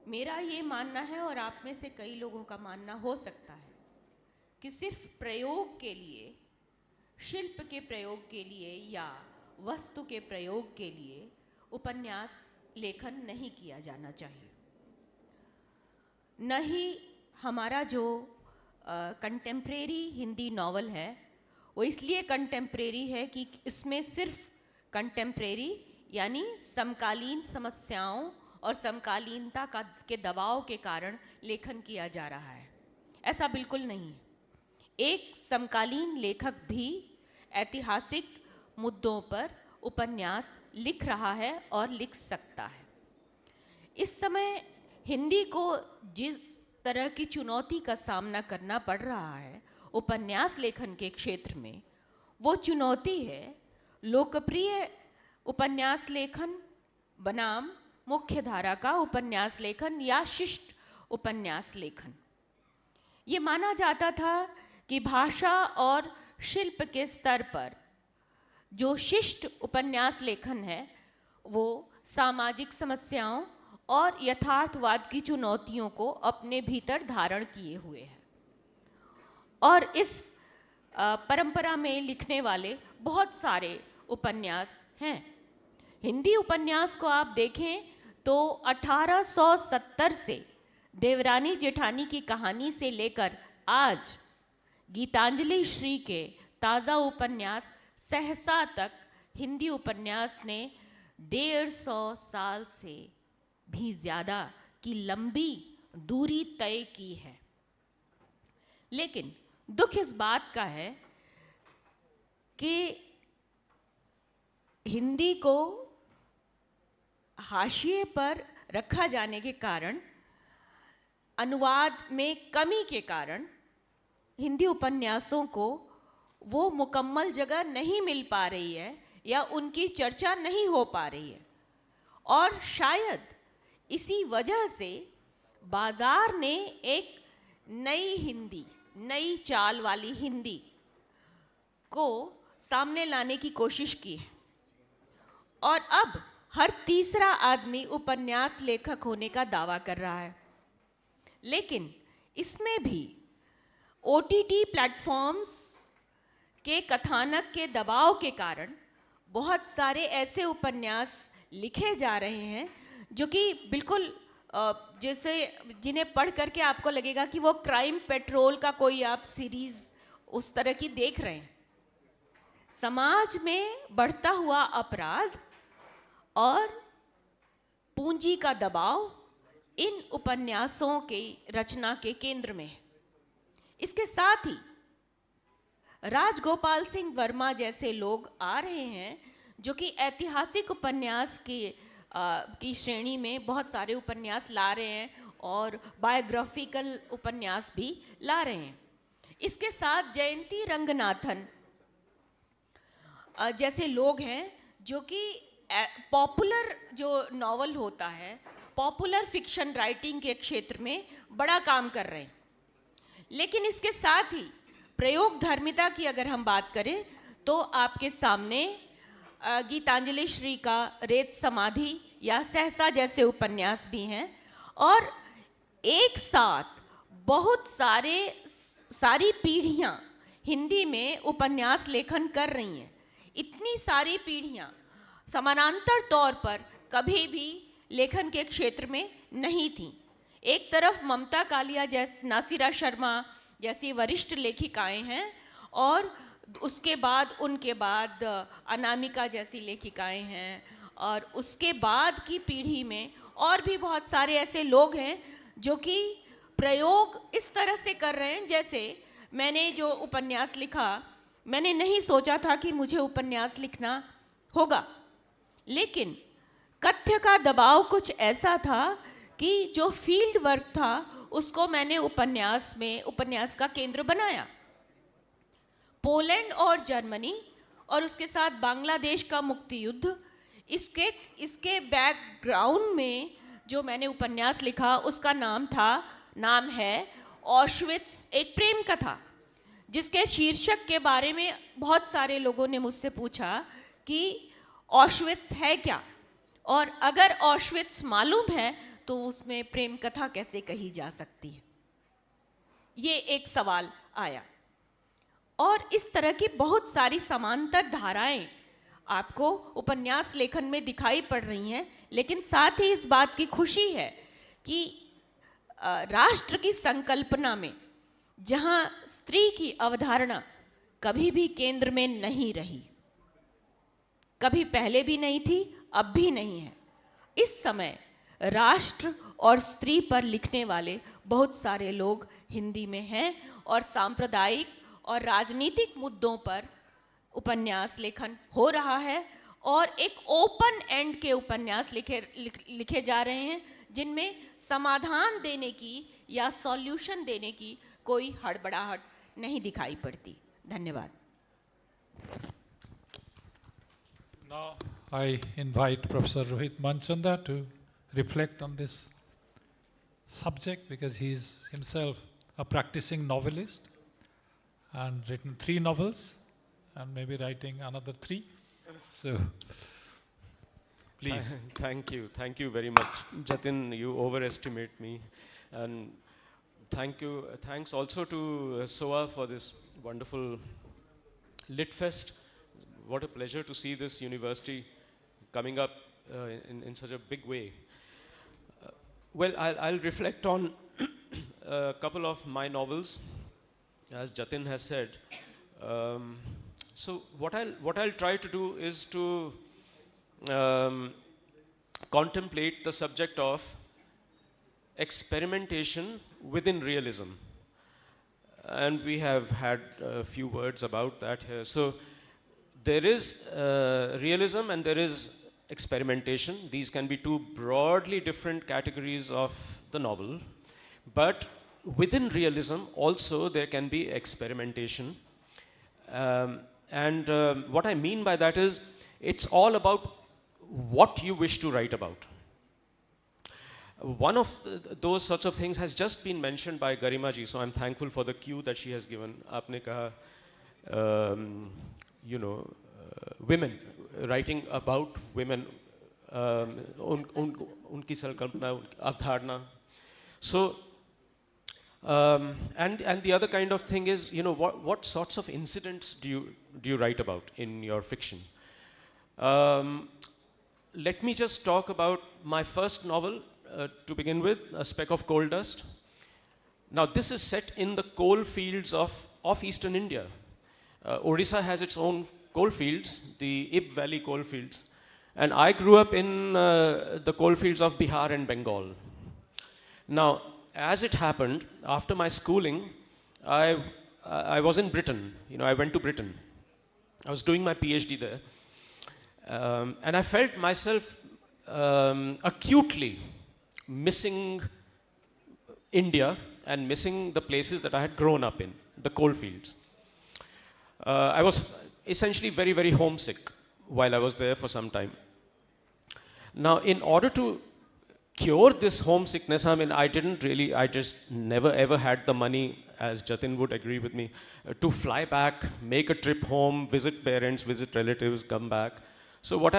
मेरा ये मानना है और आप में से कई लोगों का मानना हो सकता है कि सिर्फ प्रयोग के लिए, शिल्प के प्रयोग के लिए या वस्तु के प्रयोग के लिए उपन्यास लेखन नहीं किया जाना चाहिए। न ही हमारा जो कंटेम्प्रेरी हिंदी नावल है वो इसलिए कंटेम्प्रेरी है कि इसमें सिर्फ कंटेम्प्रेरी यानी समकालीन समस्याओं और समकालीनता के दबाव के कारण लेखन किया जा रहा है। ऐसा बिल्कुल नहीं है। एक समकालीन लेखक भी ऐतिहासिक मुद्दों पर उपन्यास लिख रहा है और लिख सकता है। इस समय हिंदी को जिस तरह की चुनौती का सामना करना पड़ रहा है उपन्यास लेखन के क्षेत्र में, वो चुनौती है लोकप्रिय उपन्यास लेखन बनाम मुख्य धारा का उपन्यास लेखन या शिष्ट उपन्यास लेखन। ये माना जाता था कि भाषा और शिल्प के स्तर पर जो शिष्ट उपन्यास लेखन है वो सामाजिक समस्याओं और यथार्थवाद की चुनौतियों को अपने भीतर धारण किए हुए है और इस परंपरा में लिखने वाले बहुत सारे उपन्यास हैं। हिंदी उपन्यास को आप देखें तो 1870 से देवरानी जेठानी की कहानी से लेकर आज गीतांजलि श्री के ताज़ा उपन्यास सहसा तक हिंदी उपन्यास ने 150 साल से भी ज़्यादा की लंबी दूरी तय की है। लेकिन दुख इस बात का है कि हिंदी को हाशिए पर रखा जाने के कारण, अनुवाद में कमी के कारण हिंदी उपन्यासों को वो मुकम्मल जगह नहीं मिल पा रही है या उनकी चर्चा नहीं हो पा रही है। और शायद इसी वजह से बाज़ार ने एक नई हिंदी, नई चाल वाली हिंदी को सामने लाने की कोशिश की है और अब हर तीसरा आदमी उपन्यास लेखक होने का दावा कर रहा है। लेकिन इसमें भी OTT प्लेटफॉर्म्स के कथानक के दबाव के कारण बहुत सारे ऐसे उपन्यास लिखे जा रहे हैं जो कि बिल्कुल जैसे जिन्हें पढ़ करके आपको लगेगा कि वो क्राइम पेट्रोल का कोई आप सीरीज़ उस तरह की देख रहे हैं। समाज में बढ़ता हुआ अपराध और पूंजी का दबाव इन उपन्यासों की रचना के केंद्र में है। इसके साथ ही राजगोपाल सिंह वर्मा जैसे लोग आ रहे हैं जो कि ऐतिहासिक उपन्यास की श्रेणी में बहुत सारे उपन्यास ला रहे हैं और बायोग्राफिकल उपन्यास भी ला रहे हैं। इसके साथ जयंती रंगनाथन जैसे लोग हैं जो कि पॉपुलर जो नॉवल होता है पॉपुलर फिक्शन राइटिंग के क्षेत्र में बड़ा काम कर रहे हैं। लेकिन इसके साथ ही प्रयोग धर्मिता की अगर हम बात करें तो आपके सामने गीतांजलि श्री का रेत समाधि या सहसा जैसे उपन्यास भी हैं, और एक साथ बहुत सारी पीढ़ियाँ हिंदी में उपन्यास लेखन कर रही हैं। इतनी सारी पीढ़ियाँ समानांतर तौर पर कभी भी लेखन के क्षेत्र में नहीं थीं। एक तरफ ममता कालिया जैसी, नासिरा शर्मा जैसी वरिष्ठ लेखिकाएं हैं, और उसके बाद उनके बाद अनामिका जैसी लेखिकाएं हैं, और उसके बाद की पीढ़ी में और भी बहुत सारे ऐसे लोग हैं जो कि प्रयोग इस तरह से कर रहे हैं। जैसे मैंने जो उपन्यास लिखा, मैंने नहीं सोचा था कि मुझे उपन्यास लिखना होगा, लेकिन कथ्य का दबाव कुछ ऐसा था कि जो फील्ड वर्क था उसको मैंने उपन्यास का केंद्र बनाया। पोलैंड और जर्मनी और उसके साथ बांग्लादेश का मुक्ति युद्ध, इसके बैकग्राउंड में जो मैंने उपन्यास लिखा उसका नाम है ऑशविट्स, एक प्रेम कथा, जिसके शीर्षक के बारे में बहुत सारे लोगों ने मुझसे पूछा कि ऑशविट्स है क्या, और अगर ऑशविट्स मालूम है तो उसमें प्रेम कथा कैसे कही जा सकती है, ये एक सवाल आया। और इस तरह की बहुत सारी समांतर धाराएं आपको उपन्यास लेखन में दिखाई पड़ रही हैं। लेकिन साथ ही इस बात की खुशी है कि राष्ट्र की संकल्पना में जहां स्त्री की अवधारणा कभी भी केंद्र में नहीं रही, कभी पहले भी नहीं थी, अब भी नहीं है, इस समय राष्ट्र और स्त्री पर लिखने वाले बहुत सारे लोग हिंदी में हैं, और सांप्रदायिक और राजनीतिक मुद्दों पर उपन्यास लेखन हो रहा है, और एक ओपन एंड के उपन्यास लिखे जा रहे हैं जिनमें समाधान देने की या सॉल्यूशन देने की कोई हड़बड़ाहट नहीं दिखाई पड़ती। धन्यवाद। Now I invite Professor Rohit Manchanda to reflect on this subject, because he is himself a practicing novelist and written 3 novels and maybe writing another 3. So please. Thank you very much. Jatin, you overestimate me. And thanks also to SOA for this wonderful Lit Fest. What a pleasure to see this university coming up in such a big way. Well, I'll reflect on a couple of my novels, as Jatin has said. So what I'll try to do is to contemplate the subject of experimentation within realism. And we have had a few words about that here. So there is realism and there is experimentation. These can be 2 broadly different categories of the novel. But within realism also there can be experimentation. What I mean by that is, it's all about what you wish to write about. One of those sorts of things has just been mentioned by Garima ji, so I'm thankful for the cue that she has given. Aapne kaha, women, writing about women, unki sankalpana, avdharna. So, and the other kind of thing is, what sorts of incidents do you write about in your fiction? Let me just talk about my first novel to begin with, A Speck of Coal Dust. Now, this is set in the coal fields of eastern India. Odisha has its own coal fields, the Ib Valley coal fields, and I grew up in the coal fields of Bihar and Bengal. Now, as it happened, after my schooling, I was in Britain. I went to Britain. I was doing my PhD there. And I felt myself acutely missing India and missing the places that I had grown up in, the coal fields. I was essentially very, very homesick while I was there for some time. Now, in order to cure this homesickness, I mean, I just never ever had the money, as Jatin would agree with me, to fly back, make a trip home, visit parents, visit relatives, come back. So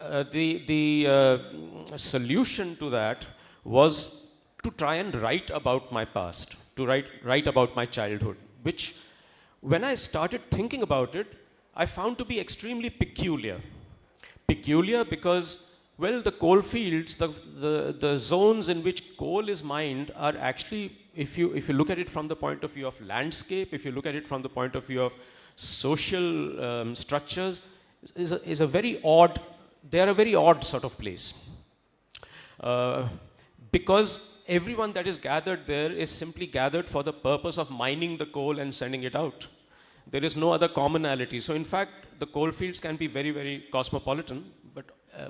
the solution to that was to try and write about my past, to write about my childhood, which when I started thinking about it, I found to be extremely peculiar. Peculiar because, well, the coal fields, the zones in which coal is mined are actually, if you look at it from the point of view of landscape, if you look at it from the point of view of social structures, is a very odd, they are a very odd sort of place. Because everyone that is gathered there is simply gathered for the purpose of mining the coal and sending it out. There is no other commonality. So in fact, the coal fields can be very, very cosmopolitan,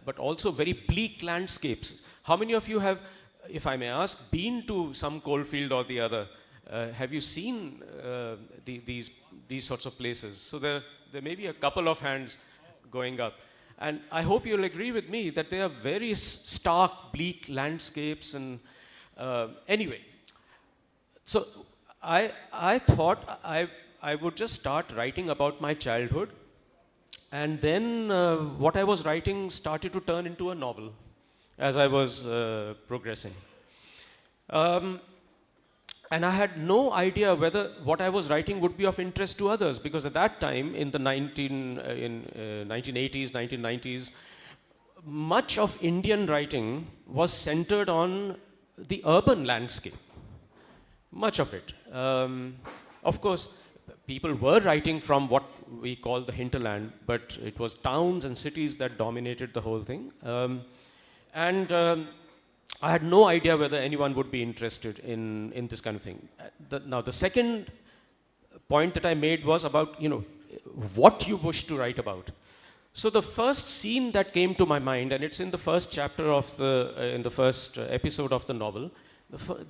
but also very bleak landscapes. How many of you have, if I may ask, been to some coal field or the other? Have you seen these sorts of places? So there may be a couple of hands going up. And I hope you'll agree with me that they are very stark, bleak landscapes. And anyway, so I thought I would just start writing about my childhood. And then what I was writing started to turn into a novel as I was progressing. And I had no idea whether what I was writing would be of interest to others, because at that time, in the 1980s, 1990s, much of Indian writing was centered on the urban landscape. Much of it. Of course, people were writing from what we call the hinterland, but it was towns and cities that dominated the whole thing. I had no idea whether anyone would be interested in this kind of thing. Now, the second point that I made was about, what you wish to write about. So the first scene that came to my mind, and it's in the first chapter of in the first episode of the novel,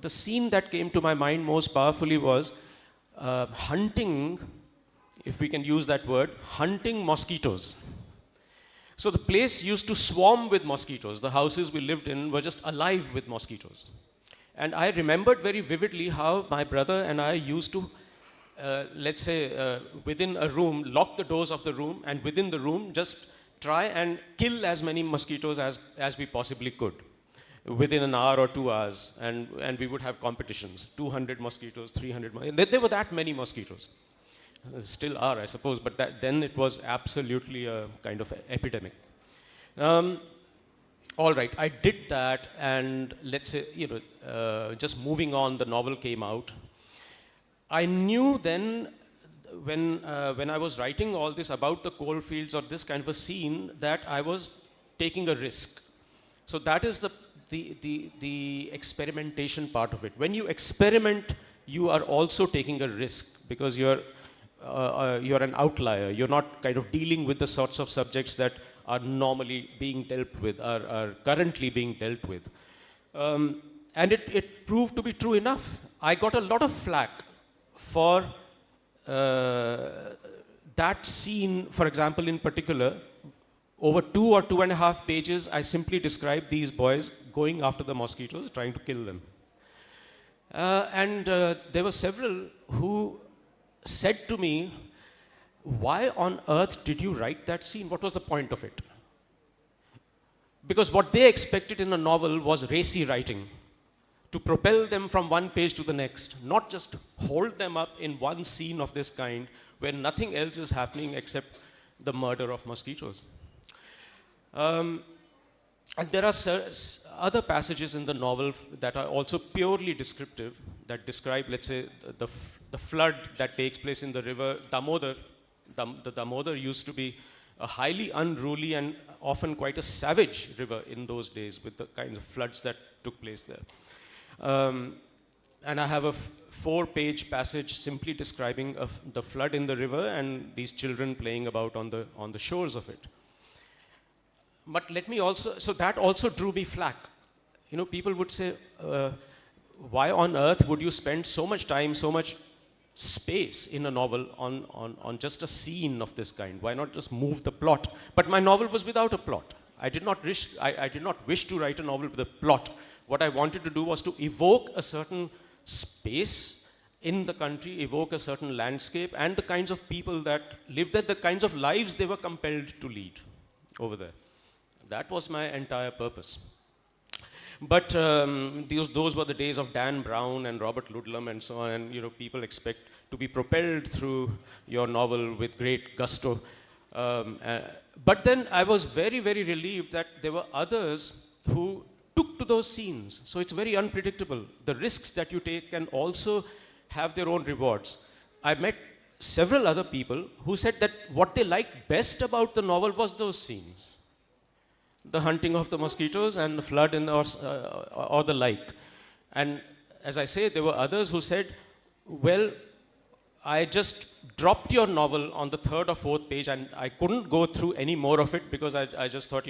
the scene that came to my mind most powerfully was hunting, if we can use that word, hunting mosquitoes. So the place used to swarm with mosquitoes. The houses we lived in were just alive with mosquitoes. And I remembered very vividly how my brother and I used to, let's say, within a room, lock the doors of the room, and within the room just try and kill as many mosquitoes as we possibly could within an hour or 2 hours. And we would have competitions, 200 mosquitoes, 300 mosquitoes. There were that many mosquitoes. Still are, I suppose, but then it was absolutely a kind of epidemic. All right, I did that, and let's say, just moving on, the novel came out. I knew then, when I was writing all this about the coal fields or this kind of a scene, that I was taking a risk. So that is the experimentation part of it. When you experiment, you are also taking a risk, because you're an outlier. You're not kind of dealing with the sorts of subjects that are normally being dealt with, are currently being dealt with. And it proved to be true enough. I got a lot of flack for that scene, for example, in particular. Over 2 or 2.5 pages, I simply described these boys going after the mosquitoes, trying to kill them. There were several who said to me, why on earth did you write that scene? What was the point of it? Because what they expected in a novel was racy writing, to propel them from one page to the next, not just hold them up in one scene of this kind where nothing else is happening except the murder of mosquitoes. And there are other passages in the novel that are also purely descriptive, that describe, let's say, the flood that takes place in the river Damodar. The Damodar used to be a highly unruly and often quite a savage river in those days, with the kinds of floods that took place there. And I have a 4-page passage simply describing the flood in the river and these children playing about on the shores of it. But let me also, so that also drew me flack. People would say, why on earth would you spend so much time, so much space in a novel on just a scene of this kind? Why not just move the plot? But my novel was without a plot. I did not wish to write a novel with a plot. What I wanted to do was to evoke a certain space in the country, evoke a certain landscape, and the kinds of people that lived there, the kinds of lives they were compelled to lead over there. That was my entire purpose. But those were the days of Dan Brown and Robert Ludlum and so on, and people expect to be propelled through your novel with great gusto. But then I was very, very relieved that there were others who took to those scenes. So it's very unpredictable. The risks that you take can also have their own rewards. I met several other people who said that what they liked best about the novel was those scenes. The hunting of the mosquitoes and the flood or the like. And as I say, there were others who said, well, I just dropped your novel on the third or fourth page and I couldn't go through any more of it because I just thought,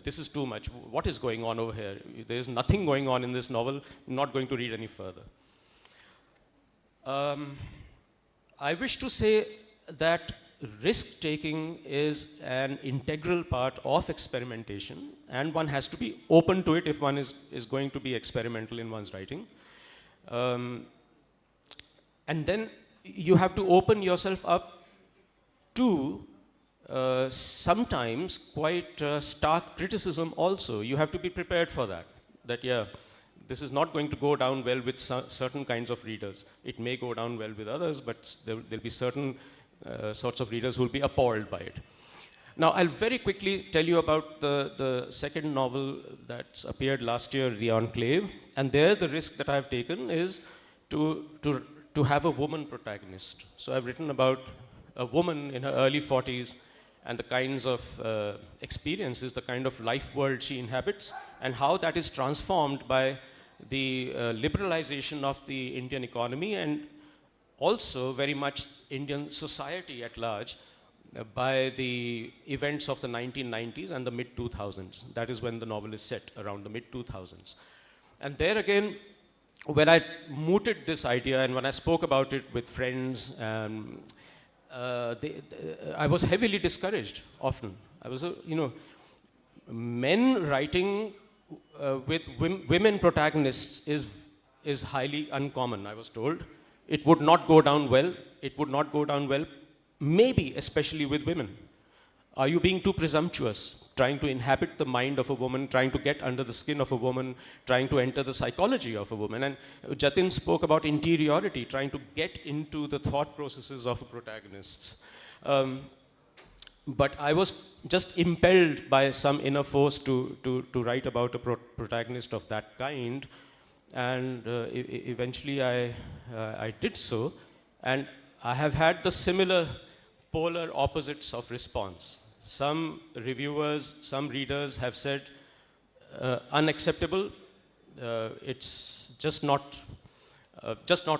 this is too much. What is going on over here? There is nothing going on in this novel. I'm not going to read any further. I wish to say that risk-taking is an integral part of experimentation, and one has to be open to it if one is going to be experimental in one's writing. And then you have to open yourself up to sometimes quite stark criticism also. You have to be prepared for that. That, yeah, this is not going to go down well with certain kinds of readers. It may go down well with others, but there'll be certain sorts of readers who will be appalled by it. Now, I'll very quickly tell you about the second novel that's appeared last year, The Enclave. And there, the risk that I've taken is to have a woman protagonist. So I've written about a woman in her early 40s and the kinds of experiences, the kind of life world she inhabits, and how that is transformed by the liberalization of the Indian economy and also very much Indian society at large by the events of the 1990s and the mid-2000s. That is when the novel is set, around the mid-2000s. And there again, when I mooted this idea and when I spoke about it with friends, I was heavily discouraged often. I was, men writing with women protagonists is highly uncommon, I was told. It would not go down well. It would not go down well, maybe especially with women. Are you being too presumptuous, trying to inhabit the mind of a woman, trying to get under the skin of a woman, trying to enter the psychology of a woman? And Jatin spoke about interiority, trying to get into the thought processes of a protagonist. But I was just impelled by some inner force to write about a protagonist of that kind. And eventually I did so, and I have had the similar polar opposites of response. Some reviewers, some readers have said unacceptable, it's just not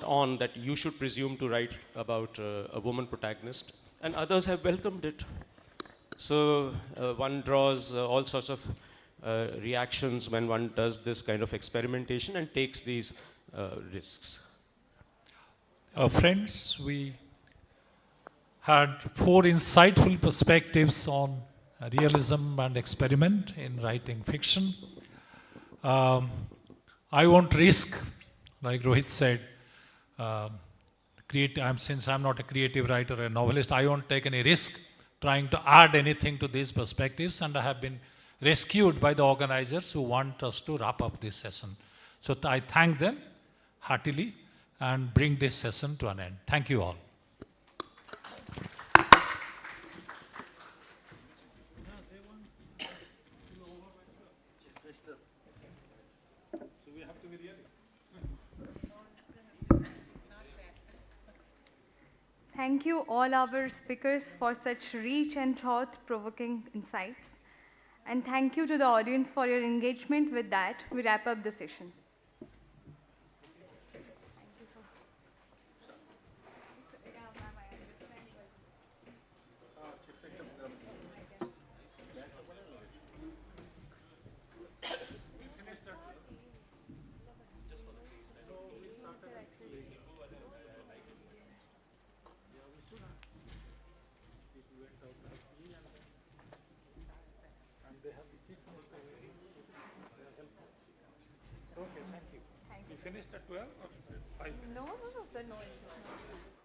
on that you should presume to write about a woman protagonist, and others have welcomed it. So one draws all sorts of reactions when one does this kind of experimentation and takes these risks. Friends, we had 4 insightful perspectives on realism and experiment in writing fiction. I won't risk, like Rohit said, since I'm not a creative writer or a novelist, I won't take any risk trying to add anything to these perspectives, and I have been rescued by the organizers who want us to wrap up this session. So I thank them heartily and bring this session to an end. Thank you all. Thank you all our speakers for such rich and thought-provoking insights. And thank you to the audience for your engagement. With that, we wrap up the session. They have Okay, thank you. You finished at 12 or 5 minutes? No, sir, no.